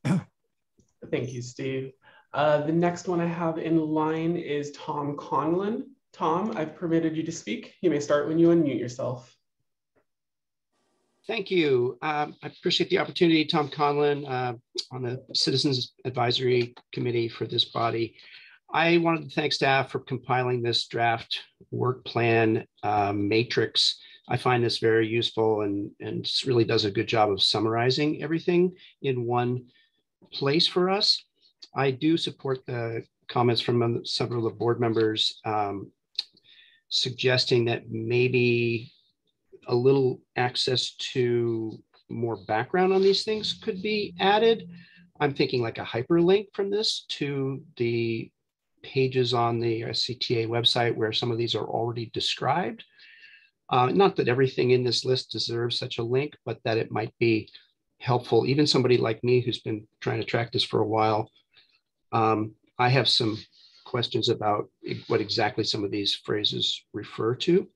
Thank you, Steve. The next one I have in line is Tom Conlon. Tom, I've permitted you to speak. You may start when you unmute yourself. Thank you. I appreciate the opportunity. Tom Conlon on the Citizens Advisory Committee for this body. I wanted to thank staff for compiling this draft work plan matrix. I find this very useful and really does a good job of summarizing everything in one place for us. I do support the comments from several of the board members suggesting that maybe a little access to more background on these things could be added. I'm thinking like a hyperlink from this to the pages on the SCTA website where some of these are already described. Not that everything in this list deserves such a link, but that it might be helpful. Even somebody like me who's been trying to track this for a while, I have some questions about what exactly some of these phrases refer to.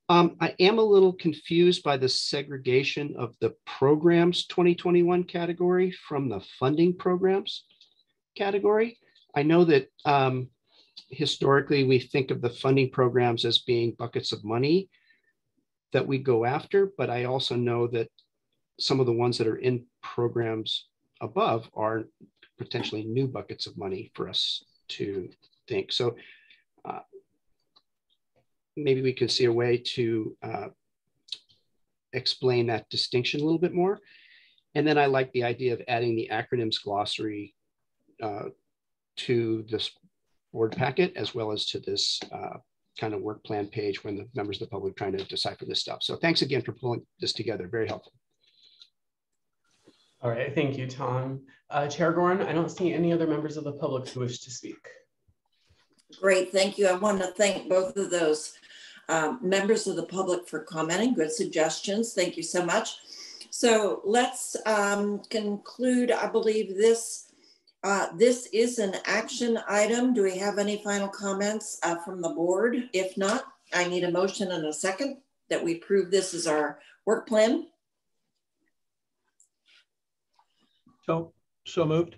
I am a little confused by the segregation of the programs 2021 category from the funding programs category. I know that historically we think of the funding programs as being buckets of money that we go after, but I also know that some of the ones that are in programs above are potentially new buckets of money for us to think. So maybe we can see a way to explain that distinction a little bit more. And then I like the idea of adding the acronyms glossary to this board packet, as well as to this kind of work plan page when the members of the public are trying to decipher this stuff. So thanks again for pulling this together. Very helpful. All right, thank you, Tom. Chair Gorin, I don't see any other members of the public who wish to speak. Great, thank you. I want to thank both of those members of the public for commenting. Good suggestions. Thank you so much. So let's conclude. I believe this is an action item. Do we have any final comments from the board? If not, I need a motion and a second that we approve this as our work plan. So moved.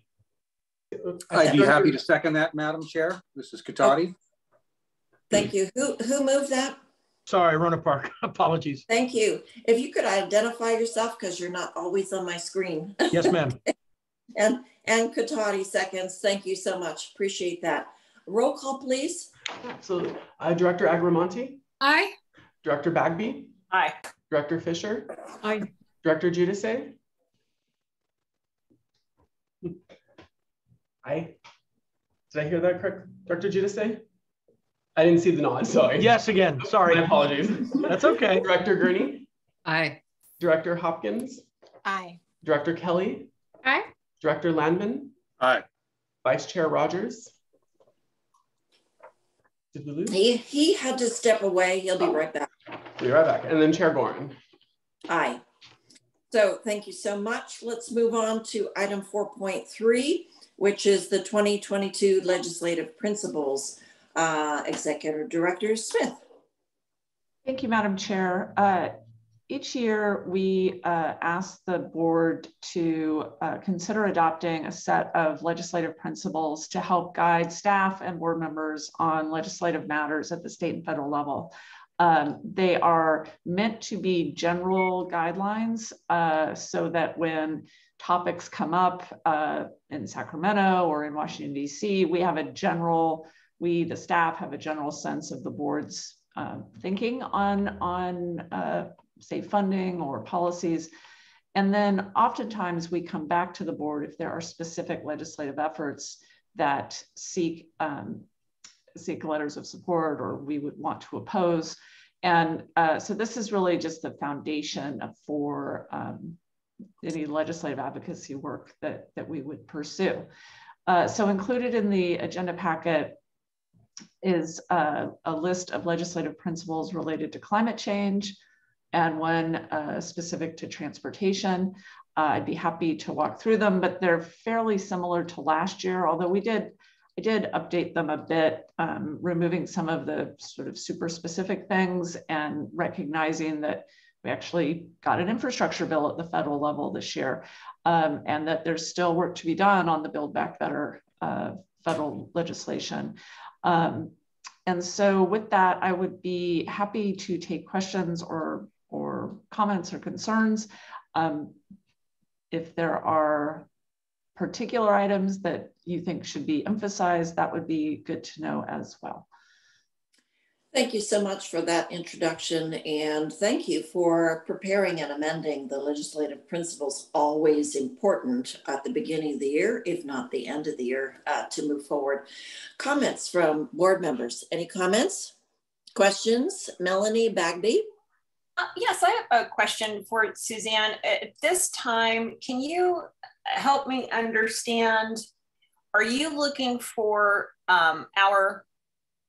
I'd be happy to second that, Madam Chair. This is Katati. Thank you. Who moved that? Sorry, Rona Park. Apologies. Thank you. If you could identify yourself, because you're not always on my screen. Yes, ma'am. and Katati seconds. Thank you so much. Appreciate that. Roll call, please. Absolutely. Director Agramonte? Aye. Director Bagby? Aye. Director Fisher? Aye. Director Giudice? Aye. Did I hear that correct? Director Giudice? I didn't see the nod, sorry. Yes, again, sorry. My apologies. That's okay. Director Gurney? Aye. Director Hopkins? Aye. Director Kelly? Aye. Director Landman? Aye. Vice Chair Rogers? Did we lose? He had to step away. He'll be right back. Be right back. And then Chair Gorin. Aye. So thank you so much. Let's move on to item 4.3, which is the 2022 legislative principles. Executive Director Smith. Thank you, Madam Chair. Each year we ask the board to consider adopting a set of legislative principles to help guide staff and board members on legislative matters at the state and federal level. They are meant to be general guidelines so that when topics come up in Sacramento or in Washington, D.C., we have a general, the staff have a general sense of the board's thinking on state funding or policies. And then oftentimes we come back to the board if there are specific legislative efforts that seek letters of support or we would want to oppose. And so this is really just the foundation for any legislative advocacy work that we would pursue. So included in the agenda packet is a list of legislative principles related to climate change and one specific to transportation. I'd be happy to walk through them, but they're fairly similar to last year, although I did update them a bit, removing some of the sort of super specific things and recognizing that we actually got an infrastructure bill at the federal level this year, and that there's still work to be done on the Build Back Better federal legislation. And so with that, I would be happy to take questions or comments or concerns. If there are particular items that you think should be emphasized, that would be good to know as well. Thank you so much for that introduction, and thank you for preparing and amending the legislative principles. Always important at the beginning of the year, if not the end of the year, to move forward. Comments from board members? Any comments? Questions? Melanie Bagby? Yes, I have a question for Suzanne. At this time, can you help me understand, are you looking for our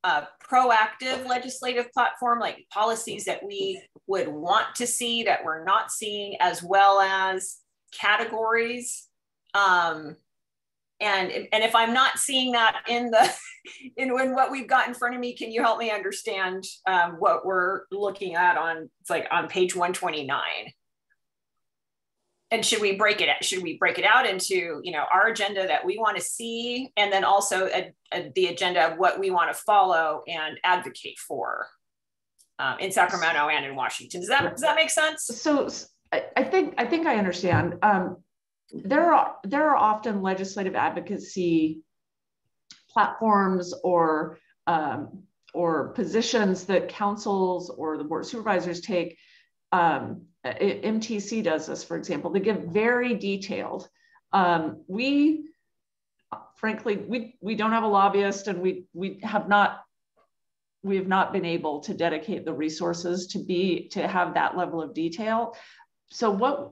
proactive legislative platform, like policies that we would want to see that we're not seeing, as well as categories? And if I'm not seeing that in what we've got in front of me, can you help me understand what we're looking at on page 129? And should we break it out into, our agenda that we want to see, and then also the agenda of what we want to follow and advocate for in Sacramento and in Washington? Does that make sense? So I think I understand. There are often legislative advocacy platforms or positions that councils or the board of supervisors take. MTC does this, for example. They give very detailed. Frankly, we don't have a lobbyist, and we have not we have not been able to dedicate the resources to have that level of detail. So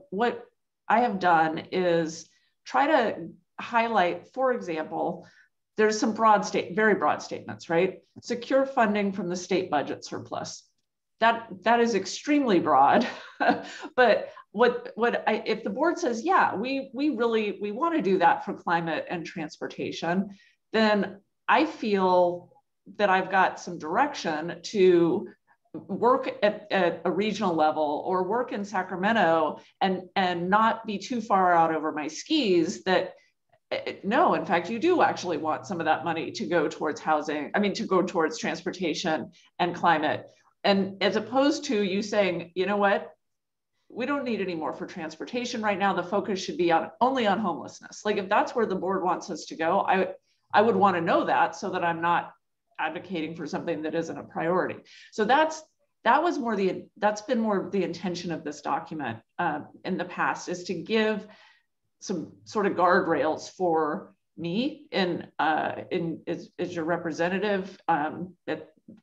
what I have done is try to highlight, for example, there's some very broad statements, right? Secure funding from the state budget surplus. That is extremely broad, but if the board says, yeah, we want to do that for climate and transportation, then I feel that I've got some direction to work at a regional level or work in Sacramento and not be too far out over my skis that no, in fact, you do actually want some of that money to go towards housing, to go towards transportation and climate. And as opposed to you saying, you know what, we don't need any more for transportation right now. The focus should be only on homelessness. Like if that's where the board wants us to go, I would want to know that so that I'm not advocating for something that isn't a priority. So that's been more the intention of this document in the past, is to give some sort of guardrails for me as your representative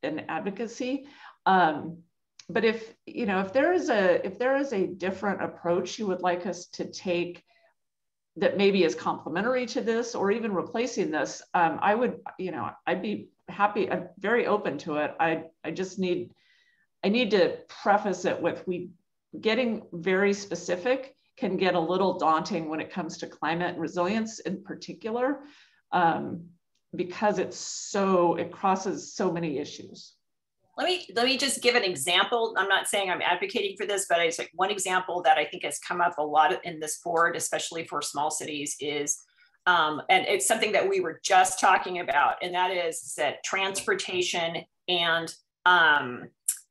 in advocacy. But if there is a different approach you would like us to take that maybe is complementary to this or even replacing this, I'd be happy. I'm very open to it. I need to preface it with getting very specific can get a little daunting when it comes to climate and resilience in particular, because it crosses so many issues. Let me just give an example. I'm not saying I'm advocating for this, but it's like one example that I think has come up a lot in this board, especially for small cities, is, and it's something that we were just talking about, and that is that transportation and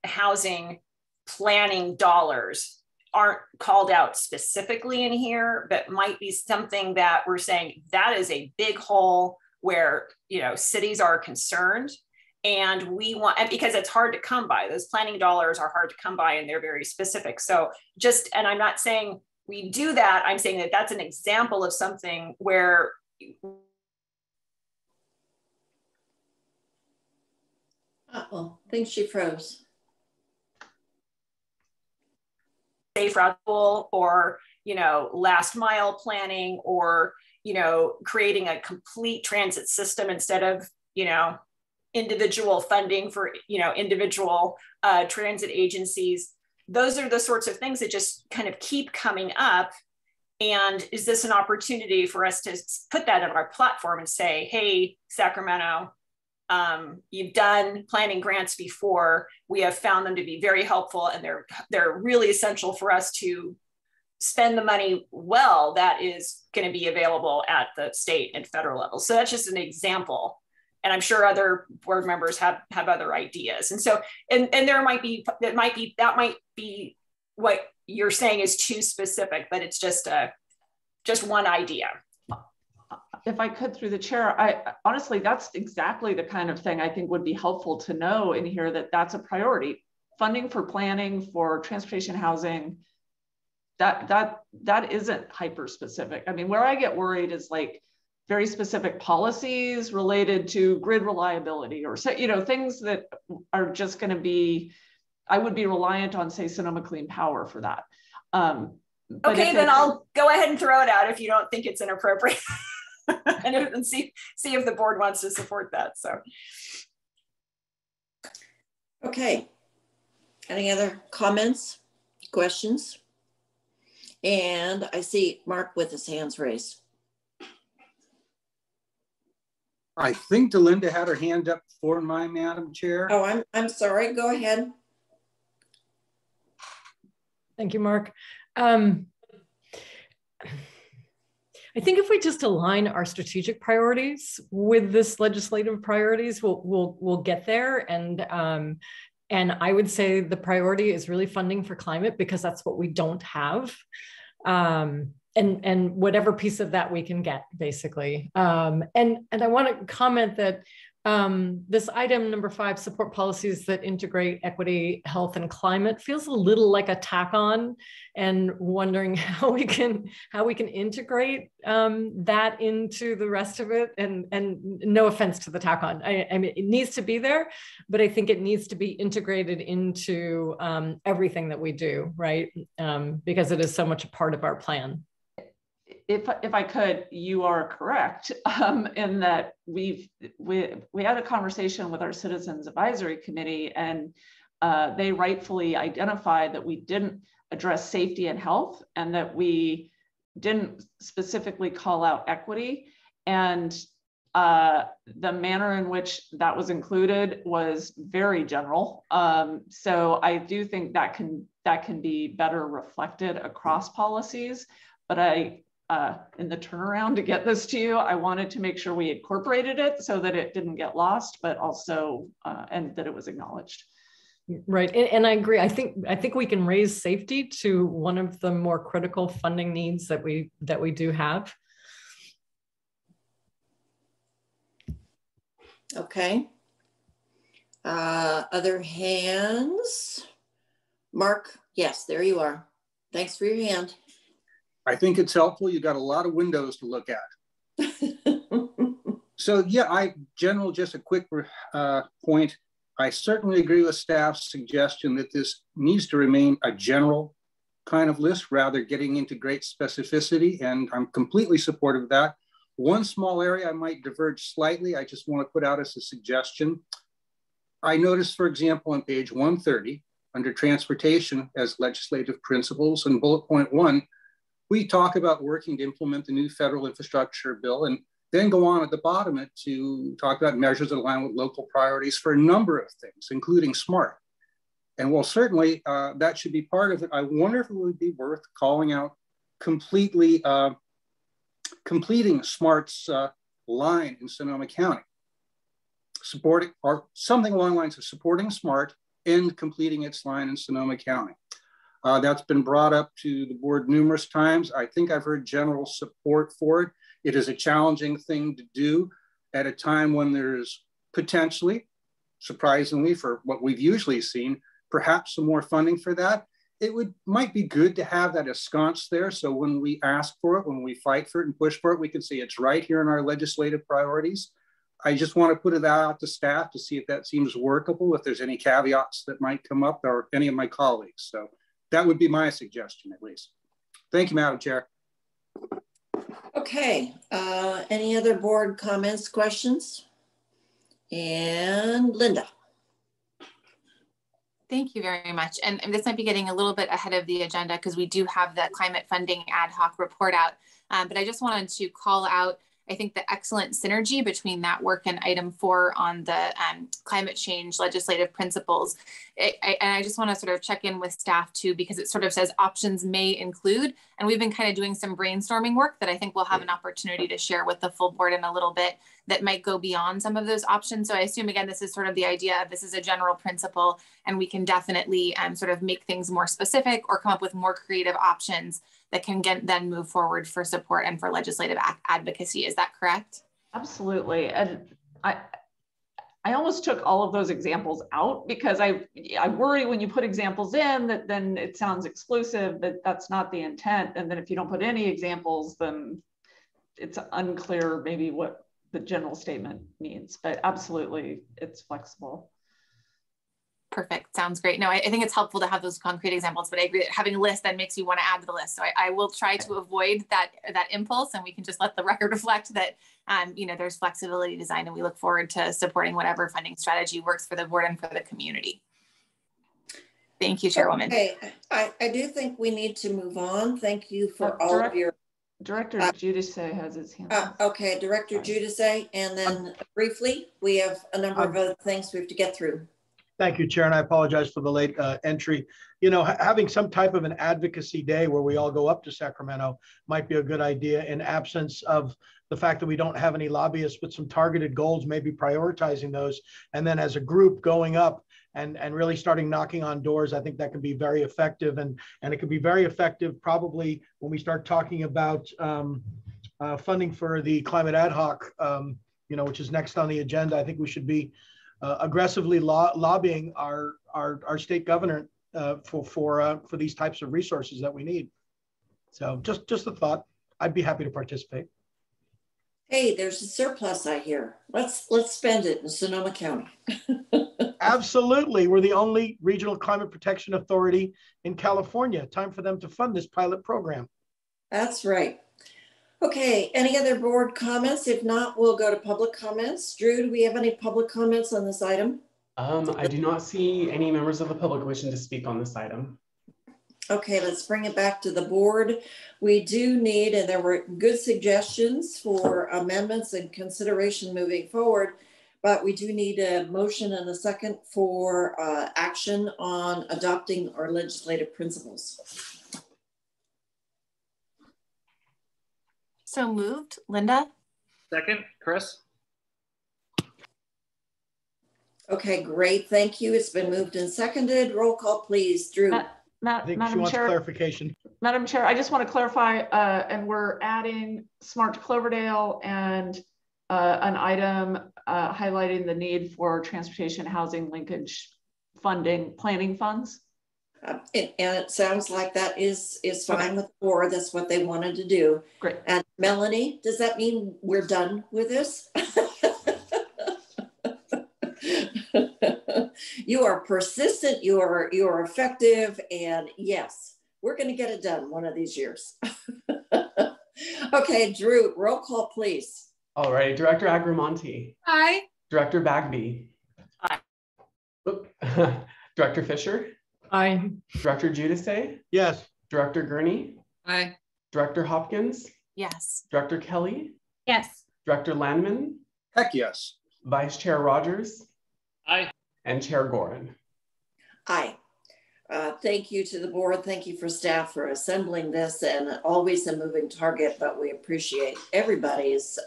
housing planning dollars aren't called out specifically in here, but might be something that we're saying that is a big hole where, cities are concerned. And because it's hard to come by, those planning dollars are hard to come by and they're very specific. So and I'm not saying we do that, I'm saying that that's an example of something where I think she froze. Safe route or, last mile planning or, creating a complete transit system instead of, individual funding for, individual transit agencies. Those are the sorts of things that just kind of keep coming up. And is this an opportunity for us to put that on our platform and say, hey, Sacramento, you've done planning grants before. We have found them to be very helpful, and they're really essential for us to spend the money well that is going to be available at the state and federal level. So that's just an example. And I'm sure other board members have other ideas. And so, and that might be what you're saying is too specific, but it's just one idea. If I could, through the chair, honestly, that's exactly the kind of thing I think would be helpful to know in here, that's a priority. Funding for planning, for transportation, housing, that isn't hyper specific. Where I get worried is like very specific policies related to grid reliability or, things that are just going to be, I would be reliant on, say, Sonoma Clean Power for that. Okay, then I'll go ahead and throw it out if you don't think it's inappropriate. and see if the board wants to support that. So, okay. Any other comments, questions? And I see Mark with his hands raised. I think Delinda had her hand up before, Madam Chair. Oh, I'm sorry. Go ahead. Thank you, Mark. I think if we just align our strategic priorities with this legislative priorities, we'll get there. And I would say the priority is really funding for climate, because that's what we don't have. And whatever piece of that we can get, basically. And I want to comment that This item number 5, support policies that integrate equity, health, and climate, feels a little like a tack on, and wondering how we can integrate that into the rest of it. And no offense to the tack on, I mean, it needs to be there, but I think it needs to be integrated into everything that we do, right? Because it is so much a part of our plan. If I could, you are correct in that we had a conversation with our Citizens Advisory Committee, and they rightfully identified that we didn't address safety and health, and that we didn't specifically call out equity. And the manner in which that was included was very general. So I do think that can be better reflected across policies. But in the turnaround to get this to you, I wanted to make sure we incorporated it so that it didn't get lost, but also and that it was acknowledged. Right, and I agree. I think we can raise safety to one of the more critical funding needs that we do have. Okay. Other hands? Mark, yes, there you are. Thanks for your hand. I think it's helpful. You got a lot of windows to look at. So yeah, just a quick point. I certainly agree with staff's suggestion that this needs to remain a general kind of list rather getting into great specificity, and I'm completely supportive of that. One small area I might diverge slightly, I just want to put out as a suggestion. I noticed, for example, on page 130, under transportation as legislative principles, and bullet point 1, we talk about working to implement the new federal infrastructure bill, and then go on at the bottom to talk about measures that align with local priorities for a number of things, including SMART. And while certainly that should be part of it, I wonder if it would be worth calling out completing SMART's line in Sonoma County, supporting, or something along the lines of supporting SMART and completing its line in Sonoma County. That's been brought up to the board numerous times. I think I've heard general support for it. It is a challenging thing to do at a time when there's potentially, surprisingly for what we've usually seen, perhaps some more funding for that. It might be good to have that ensconced there. So when we ask for it, when we fight for it and push for it, we can say it's right here in our legislative priorities. I just want to put it out to staff to see if that seems workable, if there's any caveats that might come up, or any of my colleagues. So that would be my suggestion, at least. Thank you, Madam Chair. Okay, any other board comments, questions? And Linda. Thank you very much. And this might be getting a little bit ahead of the agenda because we do have the climate funding ad hoc report out. But I just wanted to call out, I think, the excellent synergy between that work and item 4 on the climate change legislative principles. And I just want to sort of check in with staff too, because it sort of says options may include, and we've been kind of doing some brainstorming work that I think we'll have an opportunity to share with the full board in a little bit that might go beyond some of those options. So I assume, again, this is sort of the idea of this is a general principle, and we can definitely sort of make things more specific or come up with more creative options that can then move forward for support and for legislative advocacy. Is that correct? Absolutely. And I almost took all of those examples out because I worry when you put examples in that then it sounds exclusive, that that's not the intent. And then if you don't put any examples, then it's unclear maybe what the general statement means, but absolutely it's flexible. Perfect. Sounds great. No, I think it's helpful to have those concrete examples, but I agree that having a list then makes you want to add to the list. So I will try to avoid that impulse, and we can just let the record reflect that, you know, there's flexibility design, and we look forward to supporting whatever funding strategy works for the board and for the community. Thank you, Chairwoman. Okay, I do think we need to move on. Thank you for all of your. Director Giudice has his hand up. Okay, Director Giudice, and then briefly, we have a number of other things we have to get through. Thank you, Chair, and I apologize for the late entry. You know, having some type of an advocacy day where we all go up to Sacramento might be a good idea in absence of the fact that we don't have any lobbyists, but some targeted goals, maybe prioritizing those. And then as a group going up and really starting knocking on doors, I think that can be very effective. And it can be very effective probably when we start talking about funding for the climate ad hoc which is next on the agenda. I think we should be aggressively lobbying our state governor for these types of resources that we need. So just a thought. I'd be happy to participate. Hey, there's a surplus, I hear. Let's spend it in Sonoma County. Absolutely. We're the only regional climate protection authority in California. Time for them to fund this pilot program. That's right. Okay, any other board comments? If not, we'll go to public comments. Drew, do we have any public comments on this item? I do not see any members of the public wishing to speak on this item. Okay, let's bring it back to the board. We do need, and there were good suggestions for amendments and consideration moving forward, but we do need a motion and a second for action on adopting our legislative principles. So moved, Linda. Second, Chris. Okay, great, thank you. It's been moved and seconded. Roll call, please. Drew. I think she wants clarification. Madam Chair, I just want to clarify, and we're adding Smart to Cloverdale and an item highlighting the need for transportation housing linkage funding planning funds. And it sounds like that is fine with the board. That's what they wanted to do. Great. And Melanie, does that mean we're done with this? You are persistent, you are effective, and yes, we're going to get it done one of these years. Okay, Drew, roll call, please. All right, Director Agramonte. Aye. Director Bagby. Aye. Director Fisher. Aye. Director Giudice. Yes. Director Gurney. Aye. Director Hopkins. Yes. Director Kelly. Yes. Director Landman. Heck yes. Vice Chair Rogers. Aye. And Chair Gorin. Aye. Thank you to the board. Thank you for staff for assembling this, and always a moving target, but we appreciate everybody's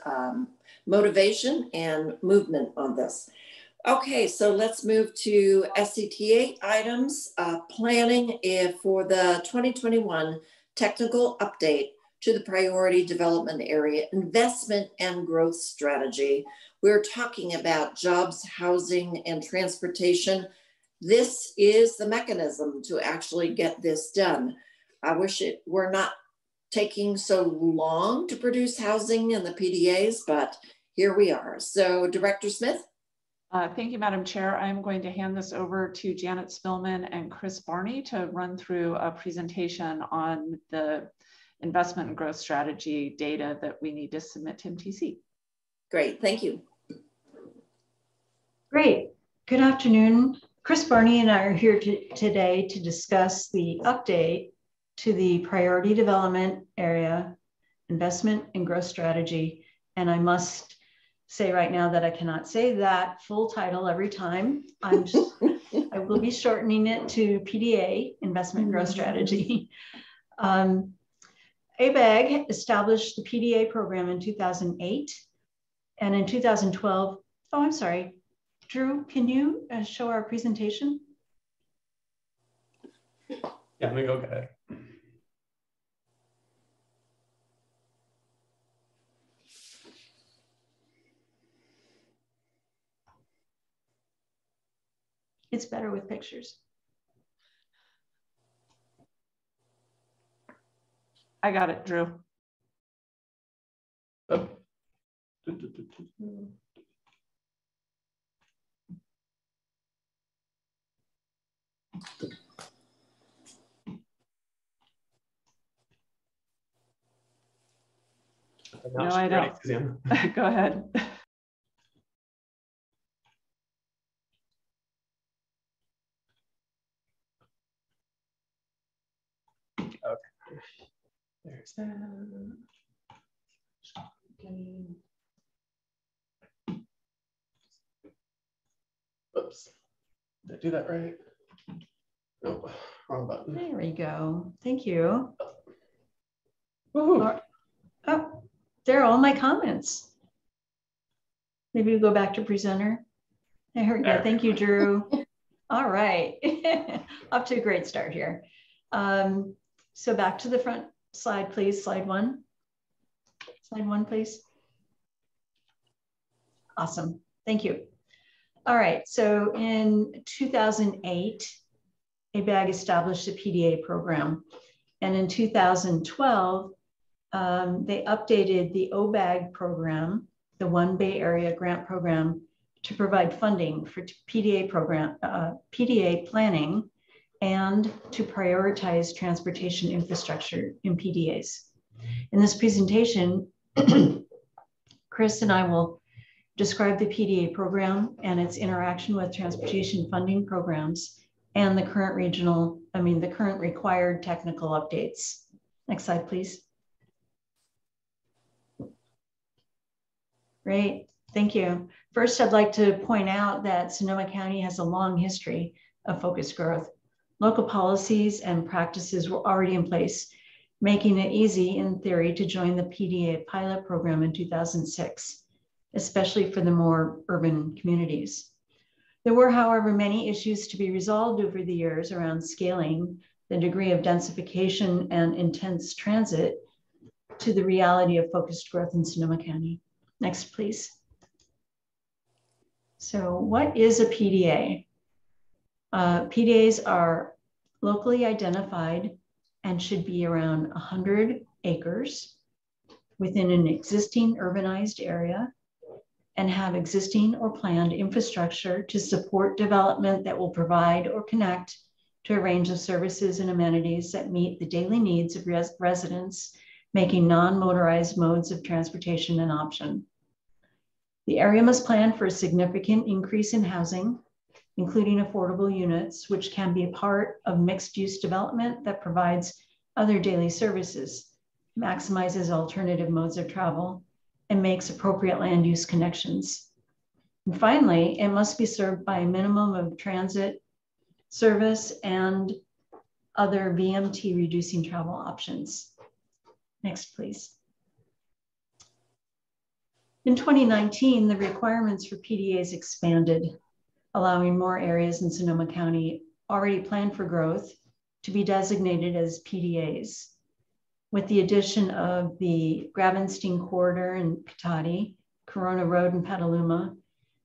motivation and movement on this. Okay, so let's move to SCTA items, planning for the 2021 technical update to the priority development area investment and growth strategy. We're talking about jobs, housing, and transportation. This is the mechanism to actually get this done. I wish it were not taking so long to produce housing and the PDAs, but here we are. So Director Smith. Thank you, Madam Chair. I'm going to hand this over to Janet Spillman and Chris Barney to run through a presentation on the investment and growth strategy data that we need to submit to MTC. Great, thank you. Great, good afternoon. Chris Barney and I are here today to discuss the update to the priority development area investment and growth strategy. And I must say right now that I cannot say that full title every time. I will be shortening it to PDA, investment growth strategy. ABAG established the PDA program in 2008. And in 2012, oh, I'm sorry, Drew, can you show our presentation? Yeah, let me go get it. It's better with pictures. I got it, Drew. Oh. No, I don't. Go ahead. Okay. There's that. Oops. Did I do that right? Nope, wrong button. There we go. Thank you. Woohoo. Oh, there are all my comments. Maybe we go back to presenter. There we go. Thank you, Drew. All right. Off to a great start here. So back to the front slide, please. Slide one. Slide one, please. Awesome, thank you. All right, so in 2008, ABAG established a PDA program. And in 2012, they updated the OBAG program, the One Bay Area Grant Program, to provide funding for PDA program, PDA planning, and to prioritize transportation infrastructure in PDAs. In this presentation, Chris and I will describe the PDA program and its interaction with transportation funding programs and the current the current required technical updates. Next slide, please. Great, thank you. First, I'd like to point out that Sonoma County has a long history of focused growth. Local policies and practices were already in place, making it easy in theory to join the PDA pilot program in 2006, especially for the more urban communities. There were, however, many issues to be resolved over the years around scaling the degree of densification and intense transit to the reality of focused growth in Sonoma County. Next, please. So what is a PDA? PDAs are locally identified and should be around 100 acres within an existing urbanized area and have existing or planned infrastructure to support development that will provide or connect to a range of services and amenities that meet the daily needs of residents, making non-motorized modes of transportation an option. The area must plan for a significant increase in housing, including affordable units, which can be a part of mixed-use development that provides other daily services, maximizes alternative modes of travel, and makes appropriate land use connections. And finally, it must be served by a minimum of transit service and other VMT reducing travel options. Next, please. In 2019, the requirements for PDAs expanded, allowing more areas in Sonoma County already planned for growth to be designated as PDAs. With the addition of the Gravenstein Corridor in Cotati, Corona Road in Petaluma,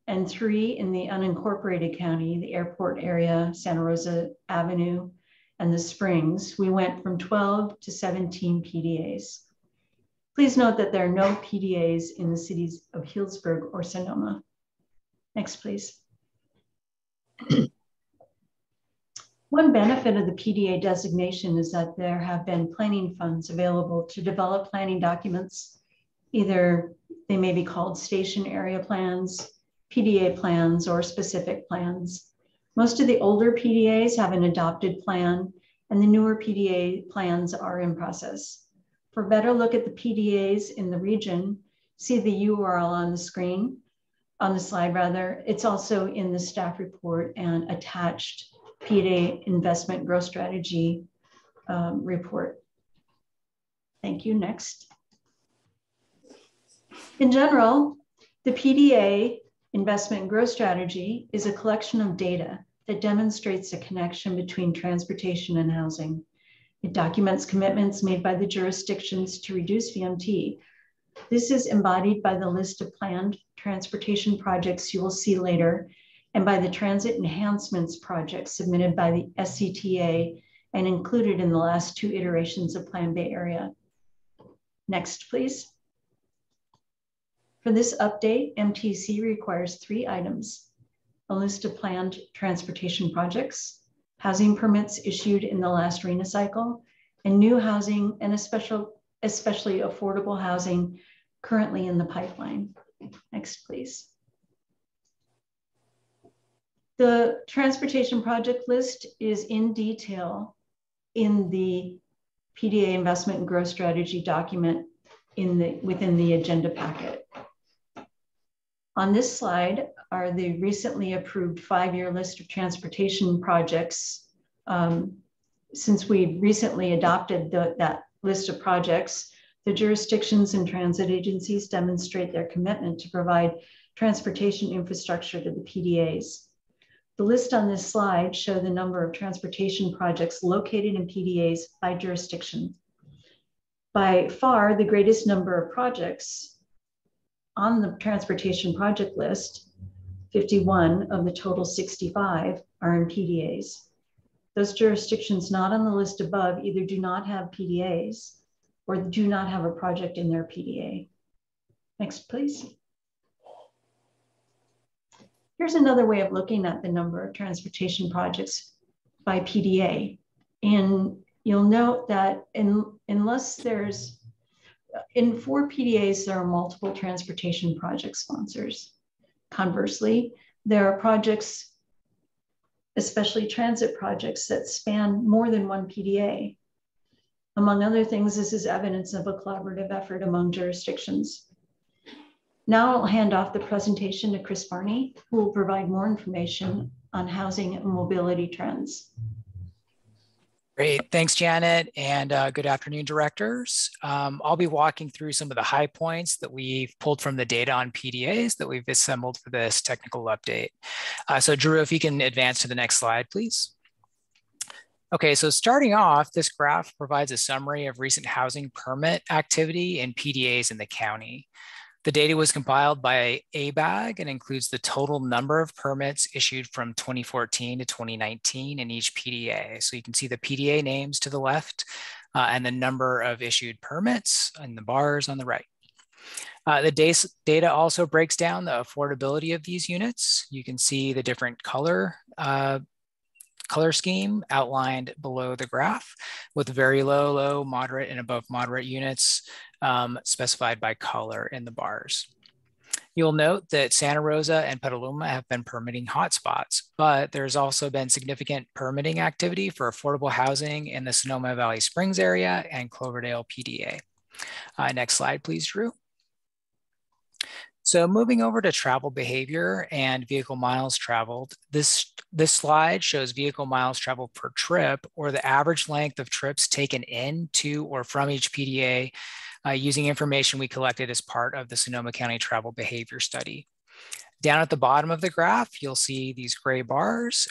and 3 in the unincorporated county, the airport area, Santa Rosa Avenue, and the Springs, we went from 12 to 17 PDAs. Please note that there are no PDAs in the cities of Healdsburg or Sonoma. Next, please. One benefit of the PDA designation is that there have been planning funds available to develop planning documents. Either they may be called station area plans, PDA plans, or specific plans. Most of the older PDAs have an adopted plan, and the newer PDA plans are in process. For a better look at the PDAs in the region, see the URL on the screen, on the slide rather. It's also in the staff report and attached PDA investment growth strategy report. Thank you. Next. In general, the PDA investment growth strategy is a collection of data that demonstrates a connection between transportation and housing. It documents commitments made by the jurisdictions to reduce VMT. This is embodied by the list of planned transportation projects you will see later, and by the transit enhancements projects submitted by the SCTA and included in the last 2 iterations of Plan Bay Area. Next, please. For this update, MTC requires 3 items: a list of planned transportation projects, housing permits issued in the last RENA cycle, and new housing, and especially affordable housing currently in the pipeline. Next, please. The transportation project list is in detail in the PDA investment and growth strategy document within the agenda packet. On this slide are the recently approved 5-year list of transportation projects. Since we recently adopted that list of projects, the jurisdictions and transit agencies demonstrate their commitment to provide transportation infrastructure to the PDAs. The list on this slide shows the number of transportation projects located in PDAs by jurisdiction. By far, the greatest number of projects on the transportation project list, 51 of the total 65 are in PDAs. Those jurisdictions not on the list above either do not have PDAs or do not have a project in their PDA. Next, please. Here's another way of looking at the number of transportation projects by PDA. And you'll note that unless there's, in 4 PDAs, there are multiple transportation project sponsors. Conversely, there are projects, especially transit projects, that span more than 1 PDA. Among other things, this is evidence of a collaborative effort among jurisdictions. Now I'll hand off the presentation to Chris Barney, who will provide more information on housing and mobility trends. Great, thanks Janet, and good afternoon, directors. I'll be walking through some of the high points that we've pulled from the data on PDAs that we've assembled for this technical update. So Drew, if you can advance to the next slide, please. Okay, so starting off, this graph provides a summary of recent housing permit activity in PDAs in the county. The data was compiled by ABAG and includes the total number of permits issued from 2014 to 2019 in each PDA. So you can see the PDA names to the left and the number of issued permits in the bars on the right. The data also breaks down the affordability of these units. You can see the different color scheme outlined below the graph with very low, low, moderate, and above moderate units specified by color in the bars. You'll note that Santa Rosa and Petaluma have been permitting hotspots, but there's also been significant permitting activity for affordable housing in the Sonoma Valley Springs area and Cloverdale PDA. Next slide, please, Drew. So moving over to travel behavior and vehicle miles traveled, this slide shows vehicle miles traveled per trip, or the average length of trips taken in, to, or from each PDA using information we collected as part of the Sonoma County Travel Behavior Study. Down at the bottom of the graph, you'll see these gray bars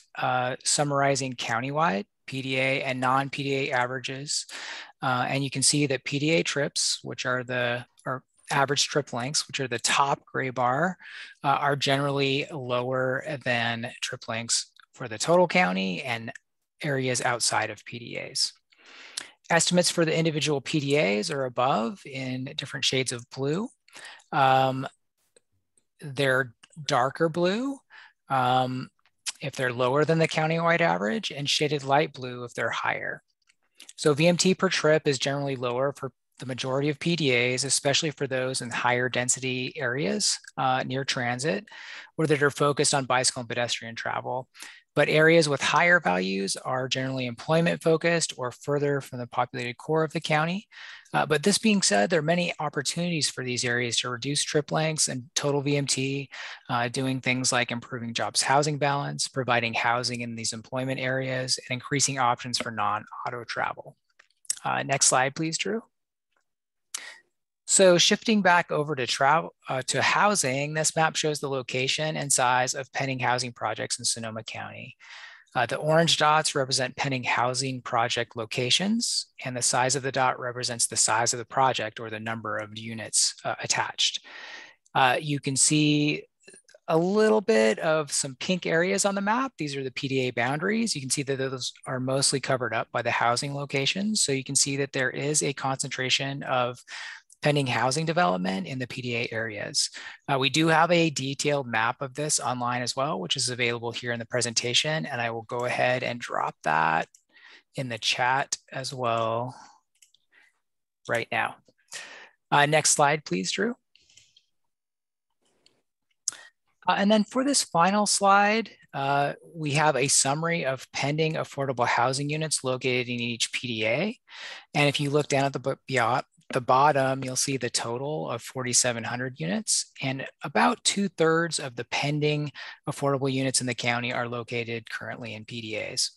summarizing countywide PDA and non-PDA averages. And you can see that PDA trips, which are average trip lengths, which are the top gray bar, are generally lower than trip lengths for the total county and areas outside of PDAs. Estimates for the individual PDAs are above in different shades of blue. They're darker blue if they're lower than the countywide average, and shaded light blue if they're higher. So VMT per trip is generally lower for the majority of PDAs, especially for those in higher density areas near transit, or that are focused on bicycle and pedestrian travel. But areas with higher values are generally employment focused or further from the populated core of the county. But this being said, there are many opportunities for these areas to reduce trip lengths and total VMT, doing things like improving jobs housing balance, providing housing in these employment areas, and increasing options for non-auto travel. Next slide, please, Drew. So shifting back over to housing, this map shows the location and size of pending housing projects in Sonoma County. The orange dots represent pending housing project locations, and the size of the dot represents the size of the project or the number of units attached. You can see a little bit of some pink areas on the map. These are the PDA boundaries. You can see that those are mostly covered up by the housing locations. So you can see that there is a concentration of pending housing development in the PDA areas. We do have a detailed map of this online as well, which is available here in the presentation, and I will go ahead and drop that in the chat as well right now. Next slide, please, Drew. And then for this final slide, we have a summary of pending affordable housing units located in each PDA. And if you look down at the bottom, you'll see the total of 4,700 units, and about 2/3 of the pending affordable units in the county are located currently in PDAs.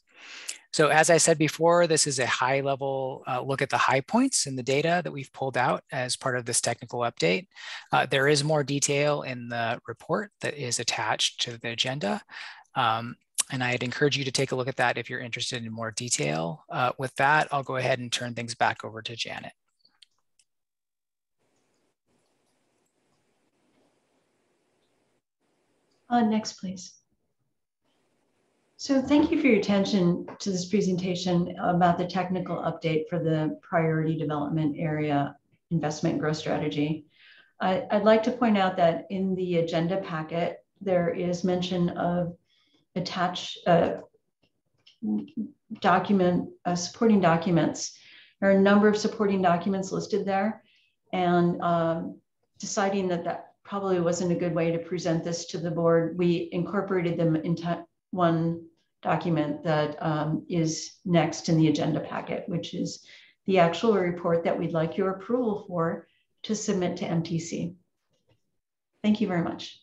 So as I said before, this is a high level look at the high points in the data that we've pulled out as part of this technical update. There is more detail in the report that is attached to the agenda. And I'd encourage you to take a look at that if you're interested in more detail. With that, I'll go ahead and turn things back over to Janet. Next, please. So thank you for your attention to this presentation about the technical update for the priority development area investment growth strategy. I'd like to point out that in the agenda packet, there is mention of attached supporting documents. There are a number of supporting documents listed there, and deciding that that probably wasn't a good way to present this to the board, we incorporated them into one document that is next in the agenda packet, which is the actual report that we'd like your approval for to submit to MTC. Thank you very much.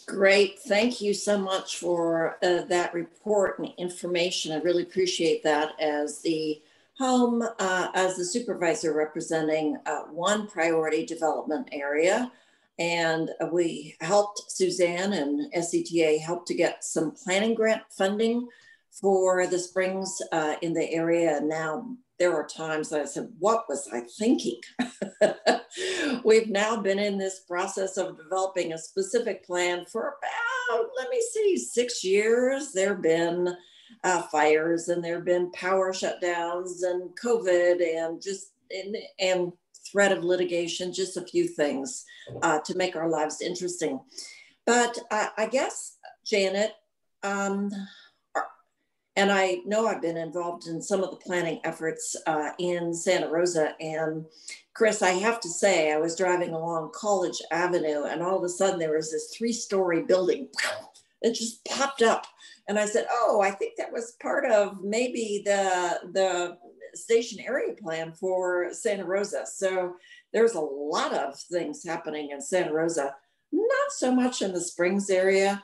Great. Thank you so much for that report and information. I really appreciate that as the as the supervisor representing one priority development area. And we helped, Suzanne and SCTA helped to get some planning grant funding for the springs in the area. And now there are times that I said, what was I thinking? We've now been in this process of developing a specific plan for about, let me see, 6 years. There have been fires, and there have been power shutdowns and COVID and just and threat of litigation, just a few things to make our lives interesting. But I guess, Janet, and I know I've been involved in some of the planning efforts in Santa Rosa. And Chris, I have to say, I was driving along College Avenue, and all of a sudden there was this 3-story building that just popped up. And I said, oh, I think that was part of maybe the station area plan for Santa Rosa. So there's a lot of things happening in Santa Rosa, not so much in the Springs area.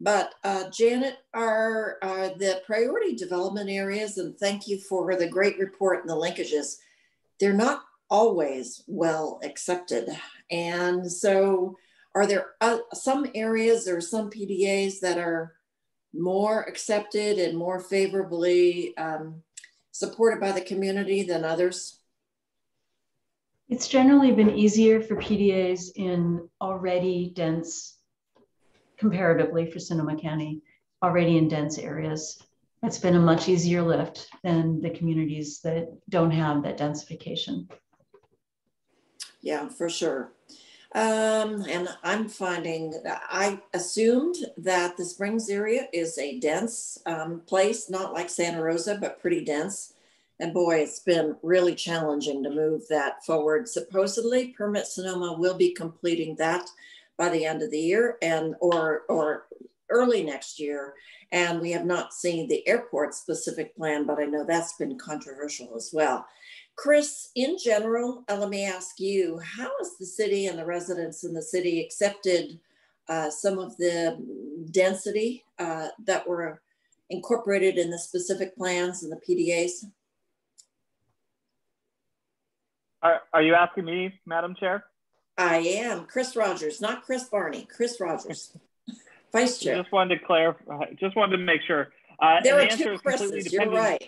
But Janet, are the priority development areas, and thank you for the great report and the linkages, they're not always well accepted. And so are there some areas or some PDAs that are more accepted and more favorably supported by the community than others? It's generally been easier for PDAs in already dense, comparatively for Sonoma County, already in dense areas. It's been a much easier lift than the communities that don't have that densification. Yeah, for sure. And I'm finding that I assumed that the Springs area is a dense place, not like Santa Rosa, but pretty dense. And boy, it's been really challenging to move that forward. Supposedly, Permit Sonoma will be completing that by the end of the year and or early next year. And we have not seen the airport specific plan, but I know that's been controversial as well. Chris, in general, let me ask you, how has the city and the residents in the city accepted some of the density that were incorporated in the specific plans and the PDAs? Are you asking me, Madam Chair? I am. Chris Rogers, not Chris Barney, Chris Rogers, Vice Chair. Just wanted to clarify, just wanted to make sure. There are two Chris's, you're right.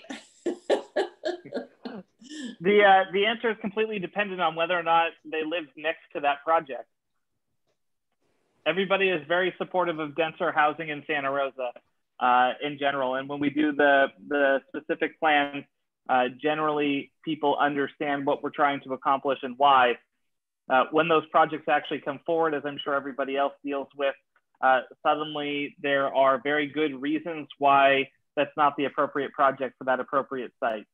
The answer is completely dependent on whether or not they live next to that project. Everybody is very supportive of denser housing in Santa Rosa in general. And when we do the specific plans, generally people understand what we're trying to accomplish and why. When those projects actually come forward, as I'm sure everybody else deals with, suddenly there are very good reasons why that's not the appropriate project for that appropriate site.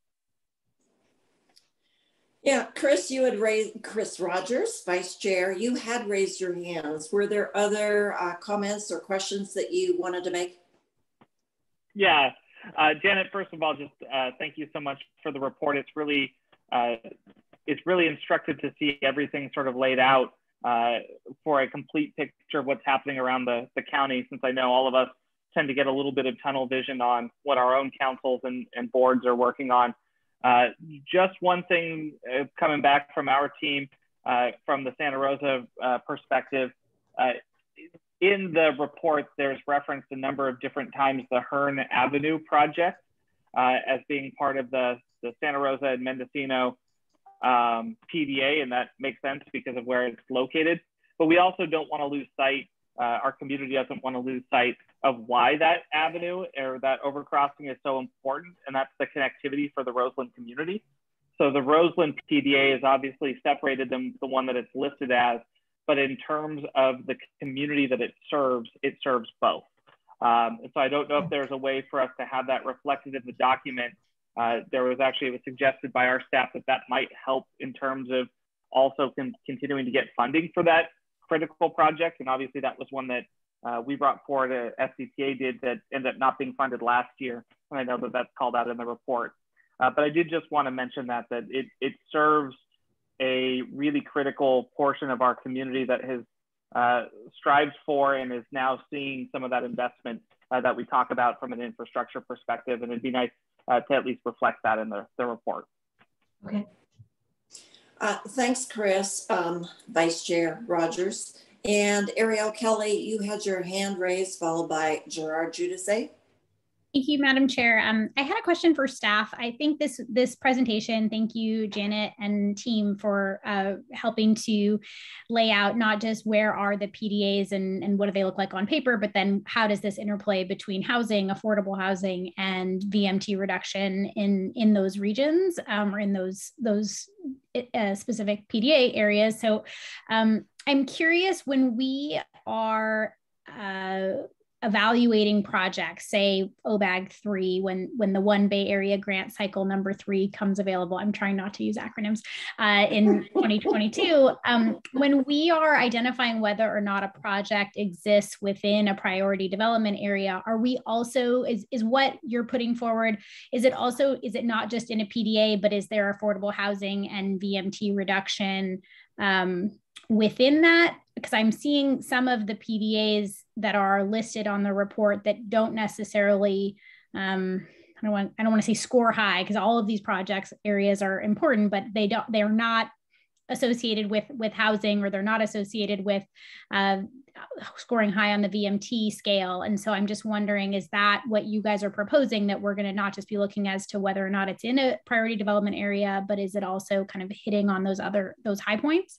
Yeah, Chris, you had raised, Chris Rogers, Vice Chair, you had raised your hands. Were there other comments or questions that you wanted to make? Yeah, Janet, first of all, just thank you so much for the report. It's really instructive to see everything sort of laid out for a complete picture of what's happening around the county, since I know all of us tend to get a little bit of tunnel vision on what our own councils and boards are working on. Just one thing coming back from our team, from the Santa Rosa perspective, in the report, there's referenced a number of different times the Hearn Avenue project as being part of the Santa Rosa and Mendocino PDA, and that makes sense because of where it's located. But we also don't want to lose sight, our community doesn't want to lose sight of why that avenue or that overcrossing is so important, and that's the connectivity for the Roseland community. So the Roseland PDA is obviously separated than the one that it's listed as, but in terms of the community that it serves both. And so I don't know if there's a way for us to have that reflected in the document. It was suggested by our staff that might help in terms of also continuing to get funding for that critical project. And obviously that was one that we brought forward, SCTA did, that ended up not being funded last year. And I know that that's called out in the report. But I did just want to mention that it serves a really critical portion of our community that has strived for and is now seeing some of that investment that we talk about from an infrastructure perspective. And it'd be nice to at least reflect that in the report. Okay. Thanks, Chris, Vice Chair Rogers. And Ariel Kelly, you had your hand raised, followed by Gerard Giudice. Thank you, Madam Chair. I had a question for staff. I think this presentation, thank you, Janet and team, for helping to lay out not just where are the PDAs and what do they look like on paper, but then how does this interplay between housing, affordable housing, and VMT reduction in those regions or in those specific PDA areas. So I'm curious, when we are evaluating projects, say OBAG 3, when the One Bay Area grant cycle number 3 comes available, I'm trying not to use acronyms, in 2022, when we are identifying whether or not a project exists within a priority development area, are we also, is what you're putting forward, is it not just in a PDA, but is there affordable housing and VMT reduction within that? Because I'm seeing some of the PDAs that are listed on the report that don't necessarily, I don't want to say score high, because all of these projects areas are important, but they're not associated with housing, or they're not associated with scoring high on the VMT scale. And so I'm just wondering, is that what you guys are proposing, that we're going to not just be looking as to whether or not it's in a priority development area, but is it also kind of hitting on those high points?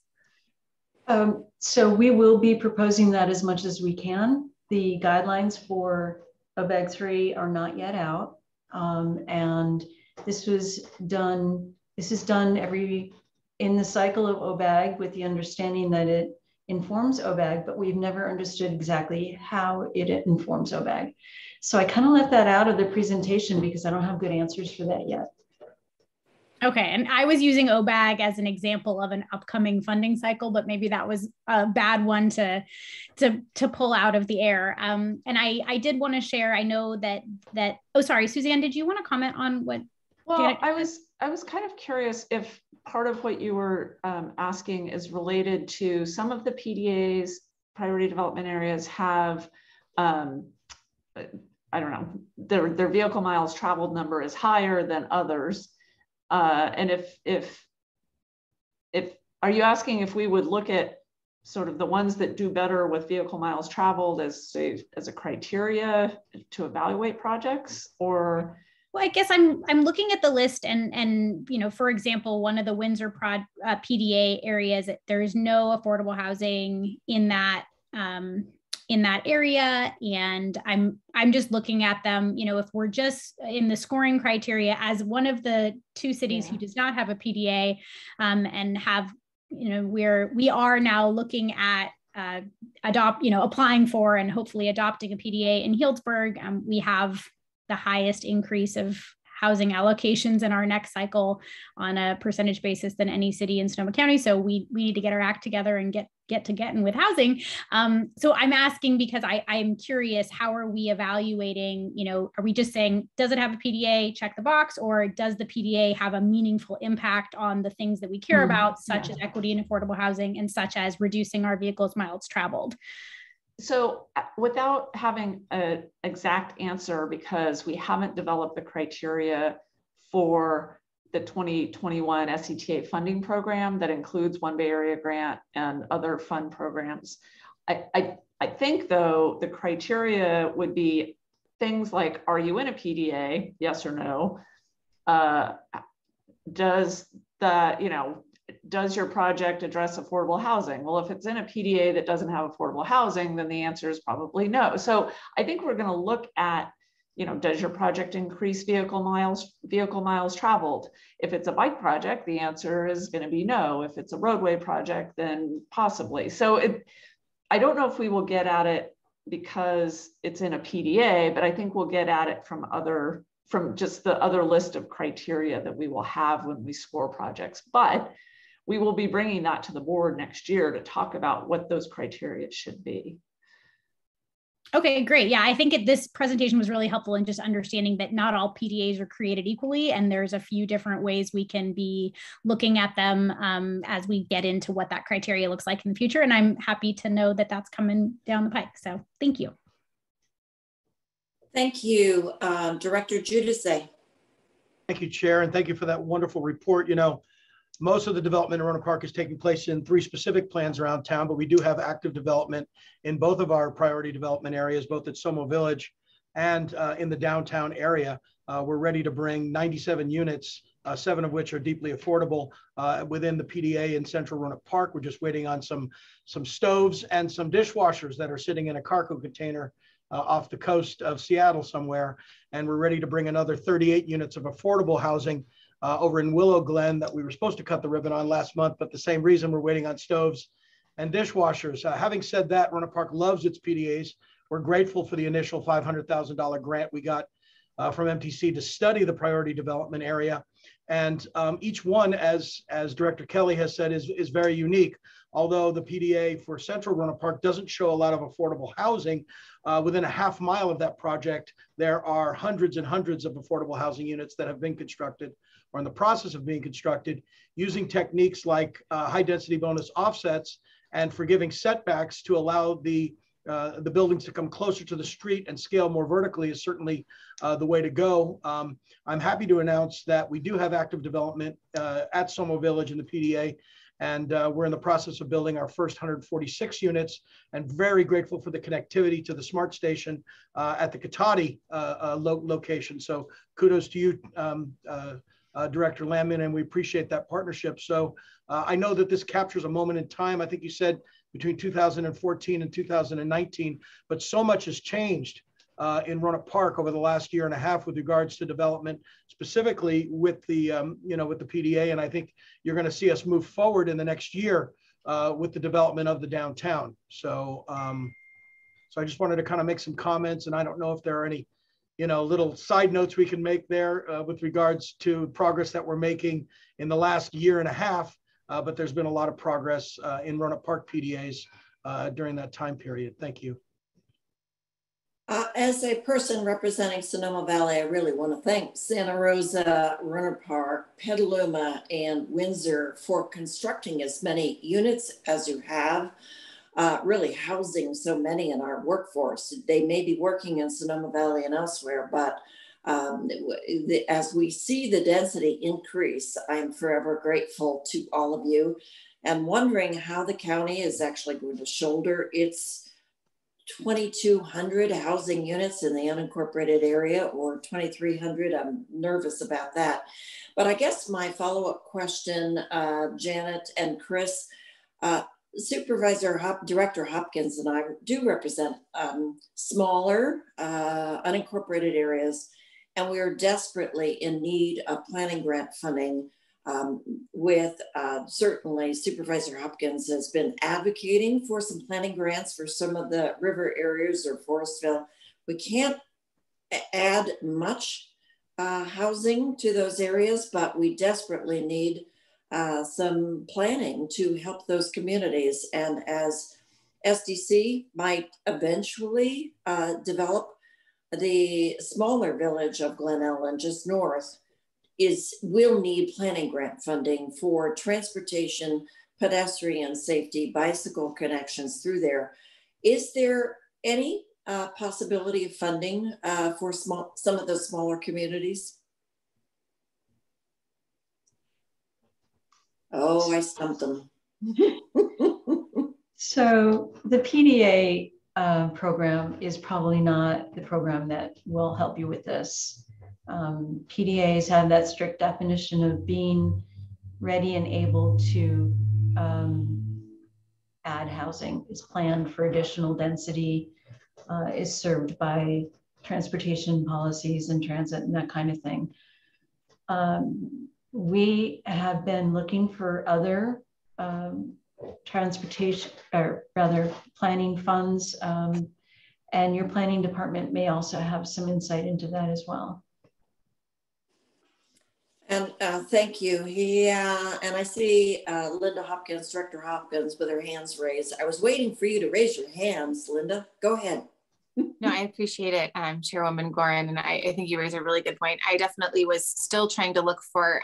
So we will be proposing that as much as we can. The guidelines for OBAG 3 are not yet out. And this is done in the cycle of OBAG with the understanding that it informs OBAG, but we've never understood exactly how it informs OBAG. So I kind of left that out of the presentation because I don't have good answers for that yet. Okay, and I was using OBAG as an example of an upcoming funding cycle, but maybe that was a bad one to pull out of the air. And I did want to share, I know that, oh, sorry, Suzanne, did you want to comment on what? Well, I was kind of curious if part of what you were asking is related to some of the PDAs, priority development areas, have, I don't know, their vehicle miles traveled number is higher than others. And if are you asking if we would look at sort of the ones that do better with vehicle miles traveled as a criteria to evaluate projects, or? Well, I guess I'm looking at the list, and you know, for example, one of the Windsor PDA areas, there is no affordable housing in that area, and I'm just looking at them, you know, if we're just in the scoring criteria as one of the 2 cities who does not have a PDA, and have, you know, we are now looking at applying for and hopefully adopting a PDA in Healdsburg. We have the highest increase of housing allocations in our next cycle on a percentage basis than any city in Sonoma County. So we need to get our act together and getting with housing. So I'm asking because I'm curious, how are we evaluating, you know, are we just saying, does it have a PDA, check the box, or does the PDA have a meaningful impact on the things that we care about, such as equity and affordable housing, and such as reducing our vehicles miles traveled? So without having an exact answer, because we haven't developed the criteria for the 2021 SCTA funding program that includes One Bay Area grant and other fund programs, I think, though, the criteria would be things like, are you in a PDA, yes or no? Does does your project address affordable housing? Well, if it's in a PDA that doesn't have affordable housing, then the answer is probably no. So I think we're going to look at, does your project increase vehicle miles traveled? If it's a bike project, the answer is going to be no. If it's a roadway project, then possibly. So I don't know if we will get at it because it's in a PDA, but I think we'll get at it from just the other list of criteria that we will have when we score projects. But we will be bringing that to the board next year to talk about what those criteria should be. Okay, great. Yeah, I think this presentation was really helpful in just understanding that not all PDAs are created equally, and there's a few different ways we can be looking at them as we get into what that criteria looks like in the future. And I'm happy to know that that's coming down the pike. So thank you. Thank you, Director Giudice. Thank you, Chair, and thank you for that wonderful report. Most of the development in Rohnert Park is taking place in 3 specific plans around town, but we do have active development in both of our priority development areas, both at Sonoma Village and in the downtown area. We're ready to bring 97 units, 7 of which are deeply affordable within the PDA in Central Rohnert Park. We're just waiting on some stoves and some dishwashers that are sitting in a cargo container off the coast of Seattle somewhere. And we're ready to bring another 38 units of affordable housing over in Willow Glen that we were supposed to cut the ribbon on last month, but the same reason we're waiting on stoves and dishwashers. Having said that, Rohnert Park loves its PDAs. We're grateful for the initial $500,000 grant we got from MTC to study the priority development area. And each one, as Director Kelly has said, is very unique. Although the PDA for Central Rohnert Park doesn't show a lot of affordable housing, within a half mile of that project, there are hundreds and hundreds of affordable housing units that have been constructed or in the process of being constructed using techniques like high density bonus offsets and forgiving setbacks to allow the buildings to come closer to the street and scale more vertically is certainly the way to go. I'm happy to announce that we do have active development at Sonoma Village in the PDA, and we're in the process of building our first 146 units, and very grateful for the connectivity to the smart station at the Katati location. So kudos to you, Director Landman, and we appreciate that partnership. So I know that this captures a moment in time. I think you said between 2014 and 2019, but so much has changed in Rohnert Park over the last year and a half with regards to development, specifically with the with the PDA. And I think you're going to see us move forward in the next year with the development of the downtown. So so I just wanted to kind of make some comments, and I don't know if there are any little side notes we can make there with regards to progress that we're making in the last year and a half. But there's been a lot of progress in Rohnert Park PDAs during that time period. Thank you. As a person representing Sonoma Valley, I really want to thank Santa Rosa, Rohnert Park, Petaluma, and Windsor for constructing as many units as you have, really housing so many in our workforce. They may be working in Sonoma Valley and elsewhere, but as we see the density increase, I'm forever grateful to all of you and wondering how the county is actually going to shoulder its 2,200 housing units in the unincorporated area, or 2,300. I'm nervous about that. But I guess my follow-up question, Janet and Chris, Director Hopkins and I do represent smaller unincorporated areas, and we are desperately in need of planning grant funding with certainly Supervisor Hopkins has been advocating for some planning grants for some of the river areas or Forestville. We can't add much housing to those areas, but we desperately need some planning to help those communities. And as SDC might eventually develop, the smaller village of Glen Ellen just north will need planning grant funding for transportation, pedestrian safety, bicycle connections through there. Is there any possibility of funding for some of those smaller communities? Oh, I stumped them. So the PDA program is probably not the program that will help you with this. PDAs have that strict definition of being ready and able to add housing, is planned for additional density, is served by transportation policies and transit and that kind of thing. We have been looking for other transportation, or rather planning funds, and your planning department may also have some insight into that as well. And thank you. Yeah, and I see Linda Hopkins, Director Hopkins, with her hands raised. I was waiting for you to raise your hands, Linda. Go ahead. No, I appreciate it, Chairwoman Gorin, and I think you raised a really good point. I definitely was still trying to look for.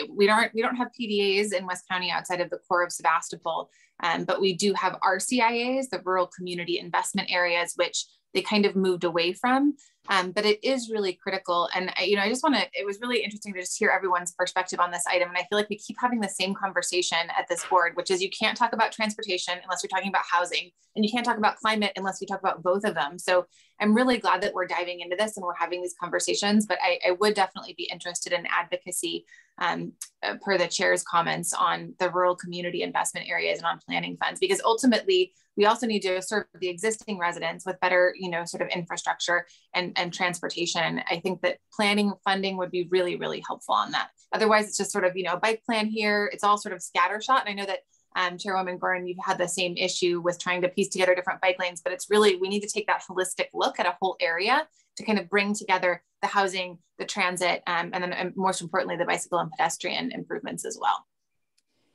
We don't have PDAs in West County outside of the core of Sebastopol, but we do have RCIAs, the Rural Community Investment Areas, which they kind of moved away from. But it is really critical. And I just want to, it was really interesting to just hear everyone's perspective on this item. And I feel like we keep having the same conversation at this board, which is you can't talk about transportation unless you're talking about housing, and you can't talk about climate unless you talk about both of them. So I'm really glad that we're diving into this and we're having these conversations, but I would definitely be interested in advocacy per the chair's comments on the rural community investment areas and on planning funds, because ultimately we also need to serve the existing residents with better, sort of infrastructure and transportation. I think that planning funding would be really, really helpful on that. Otherwise, it's just sort of, bike plan here. It's all sort of scattershot. And I know that Chairwoman Gorin, you've had the same issue with trying to piece together different bike lanes, but it's really, we need to take that holistic look at a whole area to kind of bring together the housing, the transit, and then most importantly, the bicycle and pedestrian improvements as well.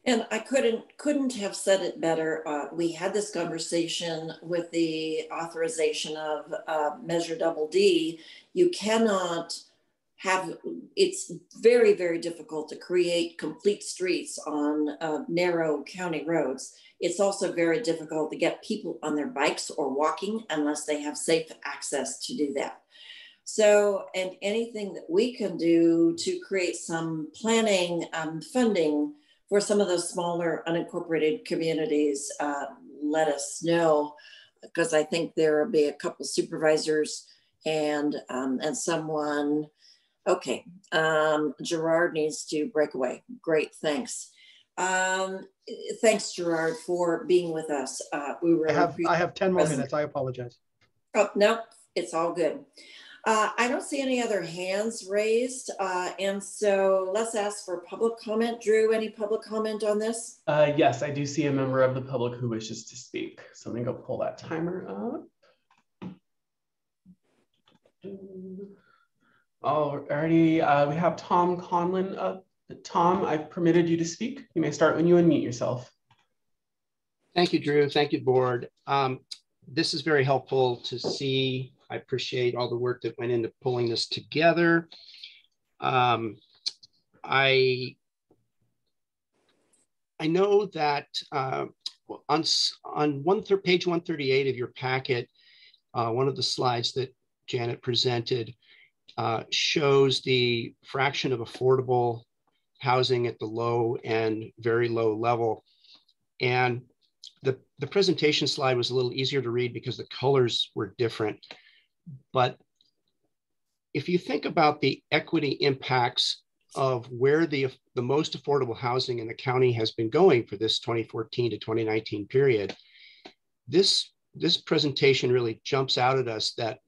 And I couldn't have said it better. We had this conversation with the authorization of Measure Double D. You cannot have, it's very, very difficult to create complete streets on narrow county roads. It's also very difficult to get people on their bikes or walking unless they have safe access to do that. So, and anything that we can do to create some planning funding for some of those smaller unincorporated communities, let us know, because I think there will be a couple supervisors and someone. Okay, Gerard needs to break away. Great, thanks. Thanks, Gerard, for being with us. We really I have 10 more minutes. I apologize. Oh no, it's all good. I don't see any other hands raised. And so let's ask for public comment. Drew, any public comment on this? Yes, I do see a member of the public who wishes to speak. So let me go pull that timer up. Alrighty, we have Tom Conlon up. Tom, I've permitted you to speak. You may start when you unmute yourself. Thank you, Drew. Thank you, board. This is very helpful to see. I appreciate all the work that went into pulling this together. I know that on page 138 of your packet, one of the slides that Janet presented shows the fraction of affordable housing at the low and very low level. And the presentation slide was a little easier to read because the colors were different. But if you think about the equity impacts of where the most affordable housing in the county has been going for this 2014 to 2019 period, this presentation really jumps out at us that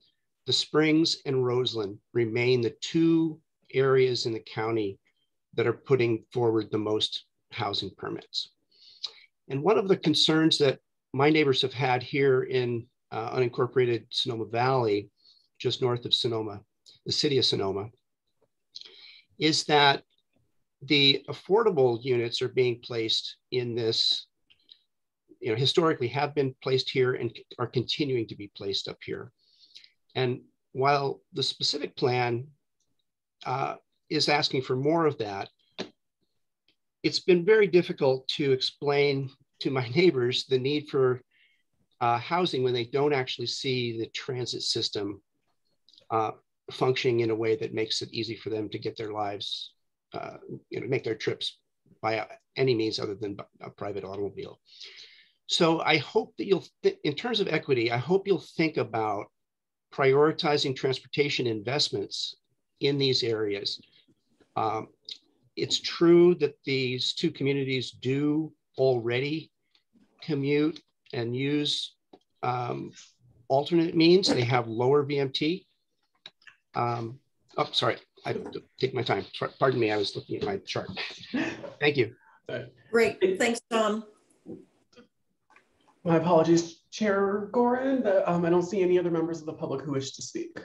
the Springs and Roseland remain the two areas in the county that are putting forward the most housing permits. And one of the concerns that my neighbors have had here in unincorporated Sonoma Valley, just north of Sonoma, the city of Sonoma, is that the affordable units are being placed in this, historically have been placed here and are continuing to be placed up here. And while the specific plan is asking for more of that, it's been very difficult to explain to my neighbors the need for housing when they don't actually see the transit system functioning in a way that makes it easy for them to get their lives, make their trips by any means other than a private automobile. So I hope that in terms of equity, I hope you'll think about prioritizing transportation investments in these areas. It's true that these two communities do already commute and use alternate means. They have lower VMT. Oh, sorry, I take my time. Pardon me, I was looking at my chart. Thank you. Great, thanks, Tom. My apologies, Chair Gorin. I don't see any other members of the public who wish to speak.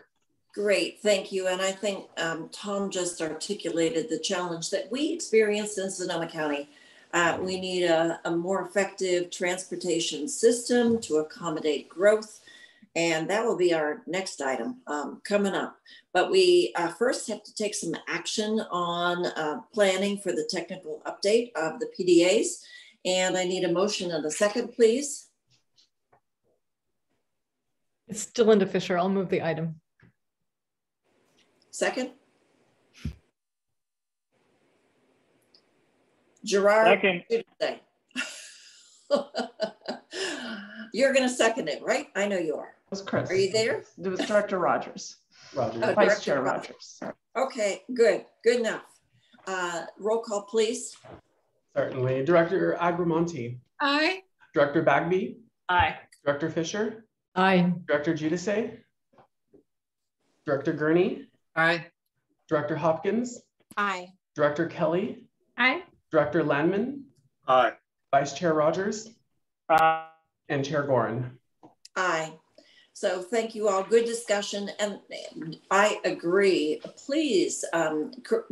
Great, thank you. And I think Tom just articulated the challenge that we experience in Sonoma County. We need a more effective transportation system to accommodate growth. And that will be our next item coming up. But we first have to take some action on planning for the technical update of the PDAs. And I need a motion and a second, please. It's still Linda Fisher. I'll move the item. Second. Gerard. Second. You're going to second it, right? I know you are. It was Chris. Are you there? It was Director Rogers. Rogers. Oh, Vice Chair Rogers. Okay, good enough. Roll call, please. Certainly. Director Agramonte. Aye. Director Bagby. Aye. Director Fisher. Aye. Director Giudice. Director Gurney. Aye. Director Hopkins. Aye. Director Kelly. Aye. Director Landman. Aye. Vice Chair Rogers. And Chair Gorin. Aye. So thank you all. Good discussion. And I agree. Please,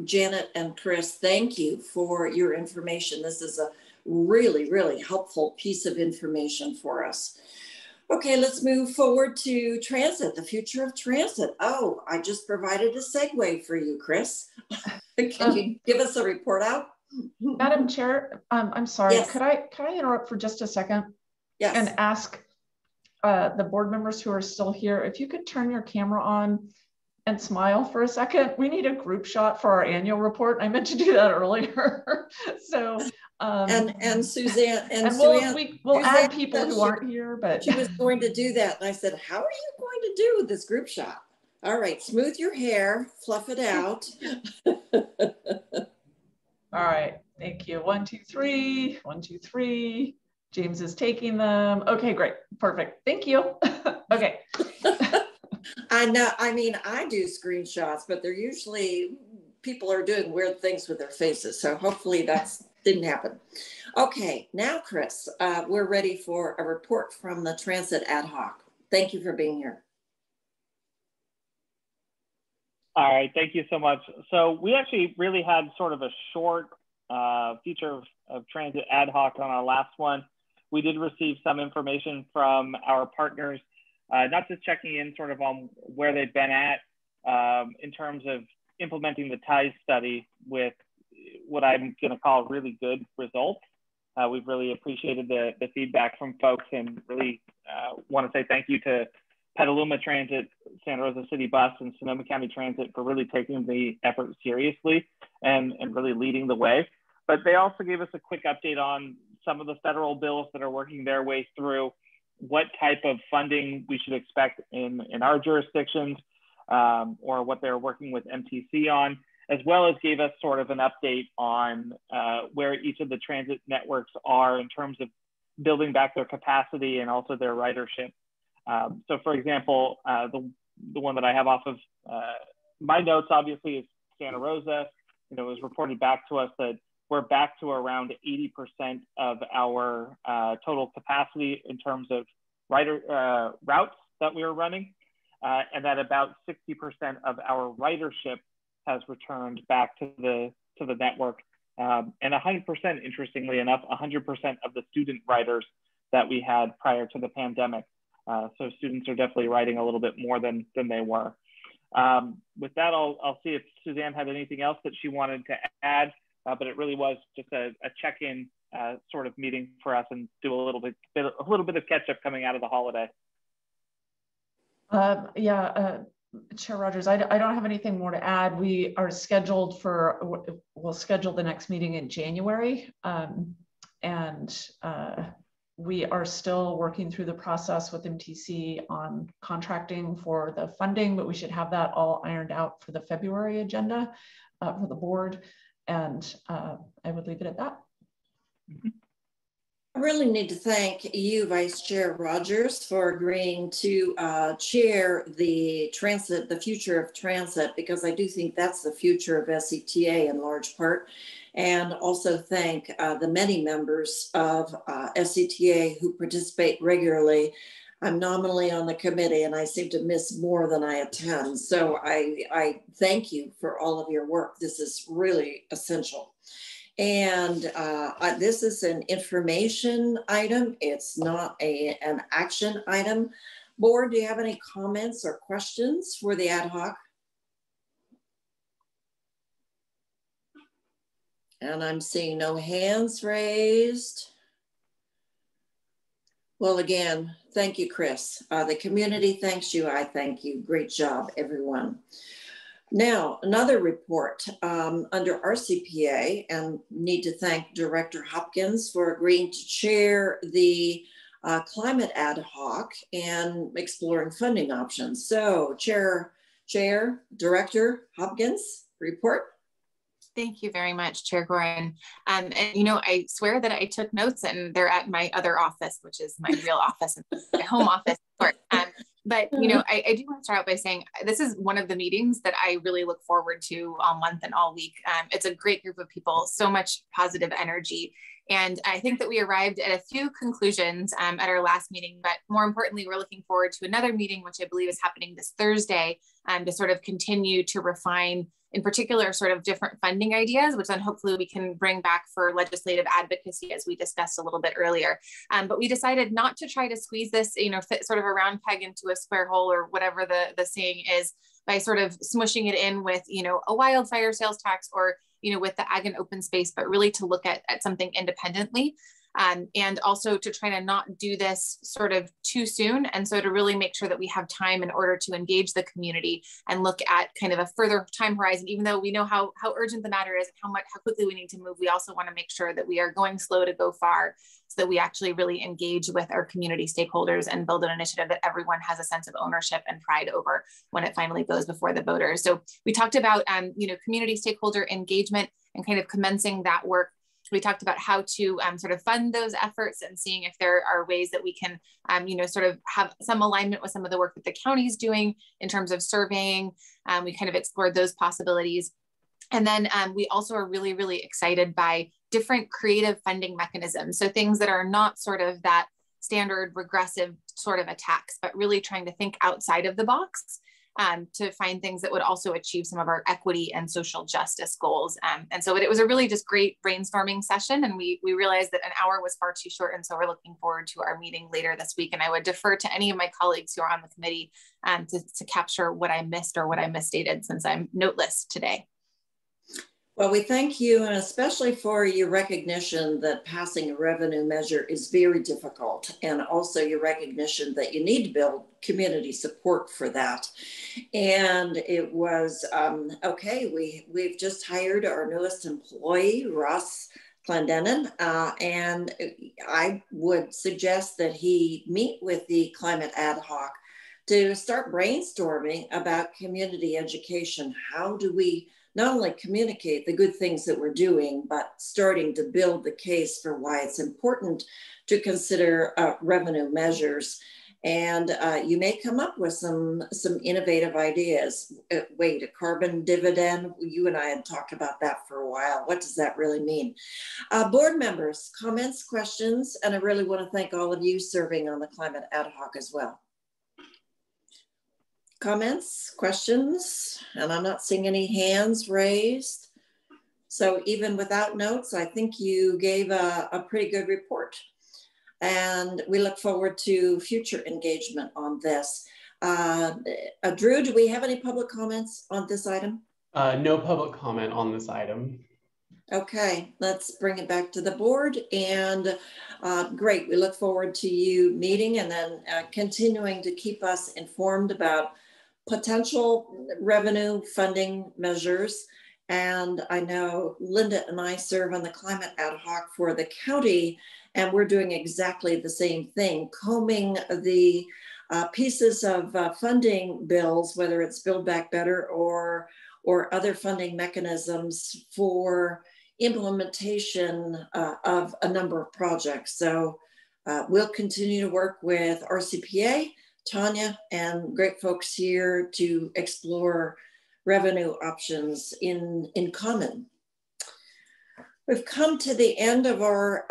Janet and Chris, thank you for your information. This is a really, really helpful piece of information for us. Okay, let's move forward to transit, the future of transit. Oh, I just provided a segue for you, Chris. Can you give us a report out? Madam Chair, I'm sorry. Yes. Could I interrupt for just a second? Yes. And ask the board members who are still here, if you could turn your camera on and smile for a second. We need a group shot for our annual report. I meant to do that earlier. So and Suzanne we'll add people who aren't here, but she was going to do that. And I said, how are you going to do this group shot? All right, smooth your hair, fluff it out. All right, thank you. 1, 2, 3, 1, 2, 3. James is taking them. Okay, great, perfect. Thank you. Okay. I know, I mean, I do screenshots, but they're usually, people are doing weird things with their faces. So hopefully that didn't happen. Okay, now Chris, we're ready for a report from the Transit Ad Hoc. Thank you for being here. All right, thank you so much. So we actually really had sort of a short feature of Transit Ad Hoc on our last one. We did receive some information from our partners, not just checking in sort of on where they've been at in terms of implementing the TIES study with what I'm going to call really good results. We've really appreciated the feedback from folks and really want to say thank you to Petaluma Transit, Santa Rosa City Bus, and Sonoma County Transit for really taking the effort seriously and really leading the way. But they also gave us a quick update on some of the federal bills that are working their way through, what type of funding we should expect in our jurisdictions, or what they're working with MTC on, as well as gave us sort of an update on where each of the transit networks are in terms of building back their capacity and also their ridership. So for example, the one that I have off of my notes obviously is Santa Rosa. It was reported back to us that we're back to around 80% of our total capacity in terms of rider routes that we are running, and that about 60% of our ridership has returned back to the network, and 100%, interestingly enough, 100% of the student riders that we had prior to the pandemic. So students are definitely riding a little bit more than they were. With that, I'll see if Suzanne had anything else that she wanted to add, but it really was just a check-in sort of meeting for us and do a little bit of catch-up coming out of the holiday. Chair Rogers, I don't have anything more to add. We are scheduled we'll schedule the next meeting in January, and we are still working through the process with MTC on contracting for the funding, but we should have that all ironed out for the February agenda for the board. And I would leave it at that. I really need to thank you, Vice Chair Rogers, for agreeing to chair the future of transit, because I do think that's the future of SCTA in large part. And also thank the many members of SCTA who participate regularly. I'm nominally on the committee and I seem to miss more than I attend. So I thank you for all of your work. This is really essential. And this is an information item. It's not an action item. Board, do you have any comments or questions for the ad hoc? And I'm seeing no hands raised. Well, again, thank you, Chris. The community thanks you. I thank you. Great job, everyone. Now, another report under RCPA, and need to thank Director Hopkins for agreeing to chair the climate ad hoc and exploring funding options. So Chair Director Hopkins, report. Thank you very much, Chair Gorin. And you know, I swear that I took notes and they're at my other office, which is my real office, my home office. But you know, I do want to start out by saying this is one of the meetings that I really look forward to all month and all week. It's a great group of people, so much positive energy. And I think that we arrived at a few conclusions at our last meeting, but more importantly, we're looking forward to another meeting, which I believe is happening this Thursday, to sort of continue to refine, in particular, sort of different funding ideas, which then hopefully we can bring back for legislative advocacy, as we discussed a little bit earlier. But we decided not to try to squeeze this, you know, fit sort of a round peg into a square hole, or whatever the saying is, by sort of smushing it in with, you know, a wildfire sales tax, or, you know, with the ag and open space, but really to look at something independently. And also to try to not do this sort of too soon. And so to really make sure that we have time in order to engage the community and look at kind of a further time horizon, even though we know how urgent the matter is and how quickly we need to move. We also want to make sure that we are going slow to go far, so that we actually really engage with our community stakeholders and build an initiative that everyone has a sense of ownership and pride over when it finally goes before the voters. So we talked about, you know, community stakeholder engagement and kind of commencing that work. We talked about how to sort of fund those efforts and seeing if there are ways that we can, you know, sort of have some alignment with some of the work that the county is doing in terms of surveying. We kind of explored those possibilities. And then we also are really, really excited by different creative funding mechanisms. So things that are not sort of that standard regressive sort of attacks, but really trying to think outside of the box. To find things that would also achieve some of our equity and social justice goals. And so it was a really just great brainstorming session. And we realized that an hour was far too short. And so we're looking forward to our meeting later this week. And I would defer to any of my colleagues who are on the committee to capture what I missed or what I misstated, since I'm noteless today. Well, we thank you, and especially for your recognition that passing a revenue measure is very difficult, and also your recognition that you need to build community support for that. And it was, okay, we've just hired our newest employee, Ross Clendenin, and I would suggest that he meet with the climate ad hoc to start brainstorming about community education. How do we not only communicate the good things that we're doing, but starting to build the case for why it's important to consider revenue measures. And you may come up with some innovative ideas. Wait, a carbon dividend? You and I had talked about that for a while. What does that really mean? Board members, comments, questions, and I really want to thank all of you serving on the climate ad hoc as well. Comments, questions, and I'm not seeing any hands raised. So even without notes, I think you gave a pretty good report. And we look forward to future engagement on this. Drew, do we have any public comments on this item? No public comment on this item. Okay, let's bring it back to the board. And great, we look forward to you meeting and then continuing to keep us informed about potential revenue funding measures. And I know Linda and I serve on the climate ad hoc for the county, and we're doing exactly the same thing, combing the pieces of funding bills, whether it's Build Back Better or or other funding mechanisms for implementation of a number of projects. So we'll continue to work with RCPA, Tanya, and great folks here to explore revenue options in common. We've come to the end of our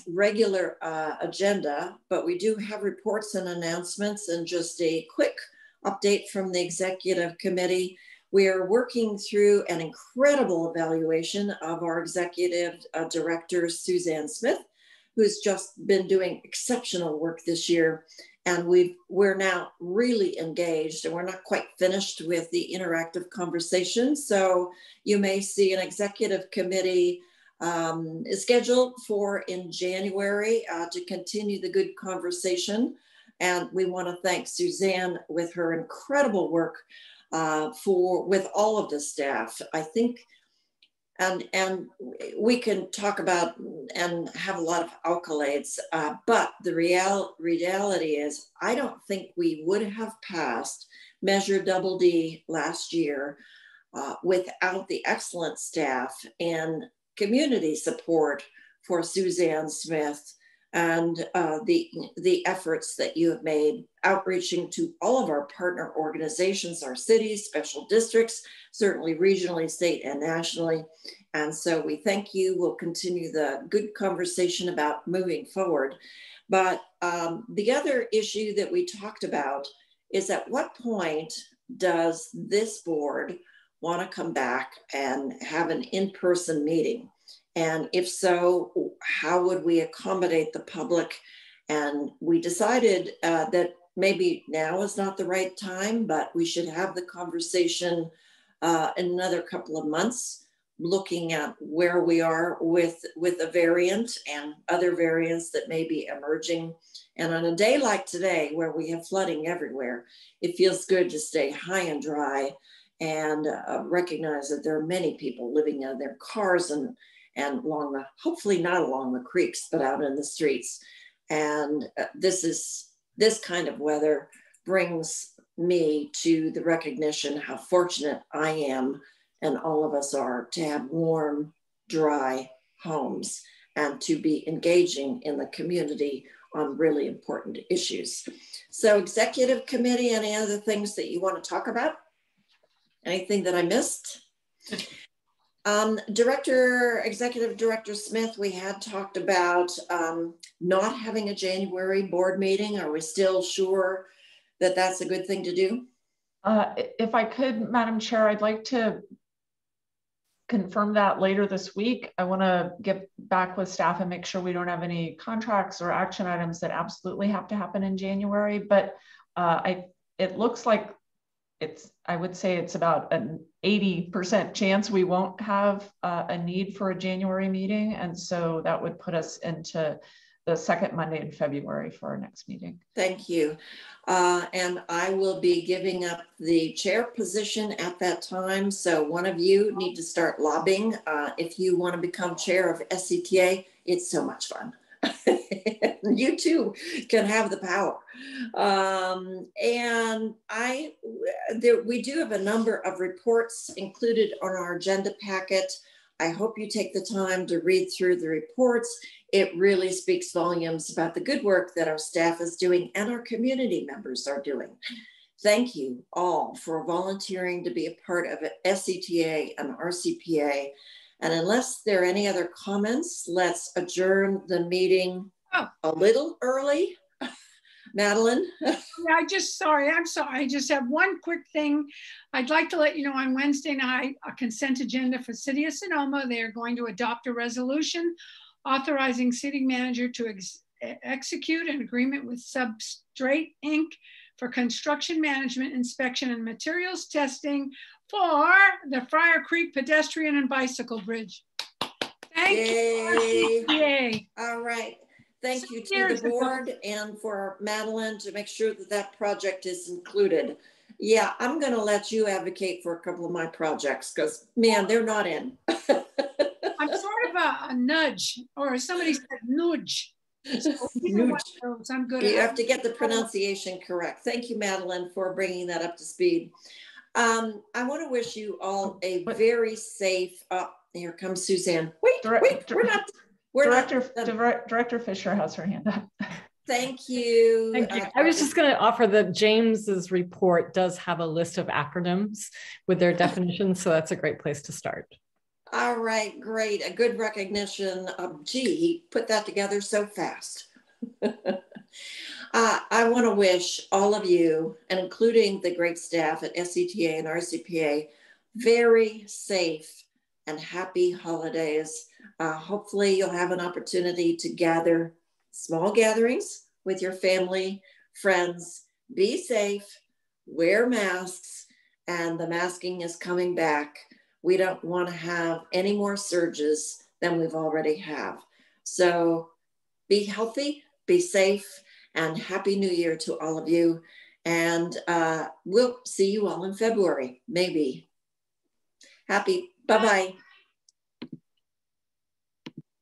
regular agenda, but we do have reports and announcements and just a quick update from the executive committee. We are working through an incredible evaluation of our executive director, Suzanne Smith, who's just been doing exceptional work this year. And we're now really engaged, and we're not quite finished with the interactive conversation. So you may see an executive committee is scheduled for in January to continue the good conversation. And we want to thank Suzanne with her incredible work with all of the staff. I think, and we can talk about and have a lot of accolades, but the reality is I don't think we would have passed Measure Double D last year without the excellent staff and community support for Suzanne Smith and the efforts that you have made outreaching to all of our partner organizations, our cities, special districts, certainly regionally, state, and nationally. And so we thank you. We'll continue the good conversation about moving forward. But the other issue that we talked about is at what point does this board want to come back and have an in-person meeting? And if so, how would we accommodate the public? And we decided that maybe now is not the right time, but we should have the conversation in another couple of months, looking at where we are with a variant and other variants that may be emerging. And on a day like today, where we have flooding everywhere, it feels good to stay high and dry and recognize that there are many people living in their cars and along the, hopefully not along the creeks, but out in the streets. And this kind of weather brings me to the recognition how fortunate I am and all of us are to have warm, dry homes and to be engaging in the community on really important issues. So executive committee, any other things that you want to talk about? Anything that I missed? Executive Director Smith, we had talked about not having a January board meeting. Are we still sure that that's a good thing to do? If I could, Madam Chair, I'd like to confirm that later this week. I want to get back with staff and make sure we don't have any contracts or action items that absolutely have to happen in January. But it looks like I would say it's about an 80% chance we won't have a need for a January meeting. And so that would put us into the second Monday in February for our next meeting. Thank you. And I will be giving up the chair position at that time. So one of you need to start lobbying. If you want to become chair of SCTA, it's so much fun. You too can have the power. And we do have a number of reports included on our agenda packet. I hope you take the time to read through the reports. It really speaks volumes about the good work that our staff is doing and our community members are doing. Thank you all for volunteering to be a part of SCTA and RCPA. And unless there are any other comments, let's adjourn the meeting a little early. Madeline? Yeah, I'm sorry. I just have one quick thing. I'd like to let you know on Wednesday night, a consent agenda for City of Sonoma. They are going to adopt a resolution authorizing city manager to execute an agreement with Substrate Inc. for construction management, inspection, and materials testing for the Friar Creek pedestrian and bicycle bridge. Thank you. Yay. All right. Thank you to the board and for Madeline to make sure that that project is included. Yeah, I'm going to let you advocate for a couple of my projects because, man, they're not in. I'm sort of a nudge, or somebody said nudge. So Nudge. I'm good. You have to get the pronunciation correct. Thank you, Madeline, for bringing that up to speed. I want to wish you all a very safe, here comes Suzanne. Wait, Director Fisher has her hand up. Thank you. Thank you. I was just going to offer that James's report does have a list of acronyms with their definitions, so that's a great place to start. All right, great. A good recognition of, gee, he put that together so fast. I want to wish all of you, and including the great staff at SCTA and RCPA, very safe and happy holidays. Hopefully you'll have an opportunity to gather small gatherings with your family, friends. Be safe, wear masks, and the masking is coming back. We don't want to have any more surges than we've already have. So be healthy, be safe, and Happy New Year to all of you. And we'll see you all in February, maybe. Happy, bye-bye.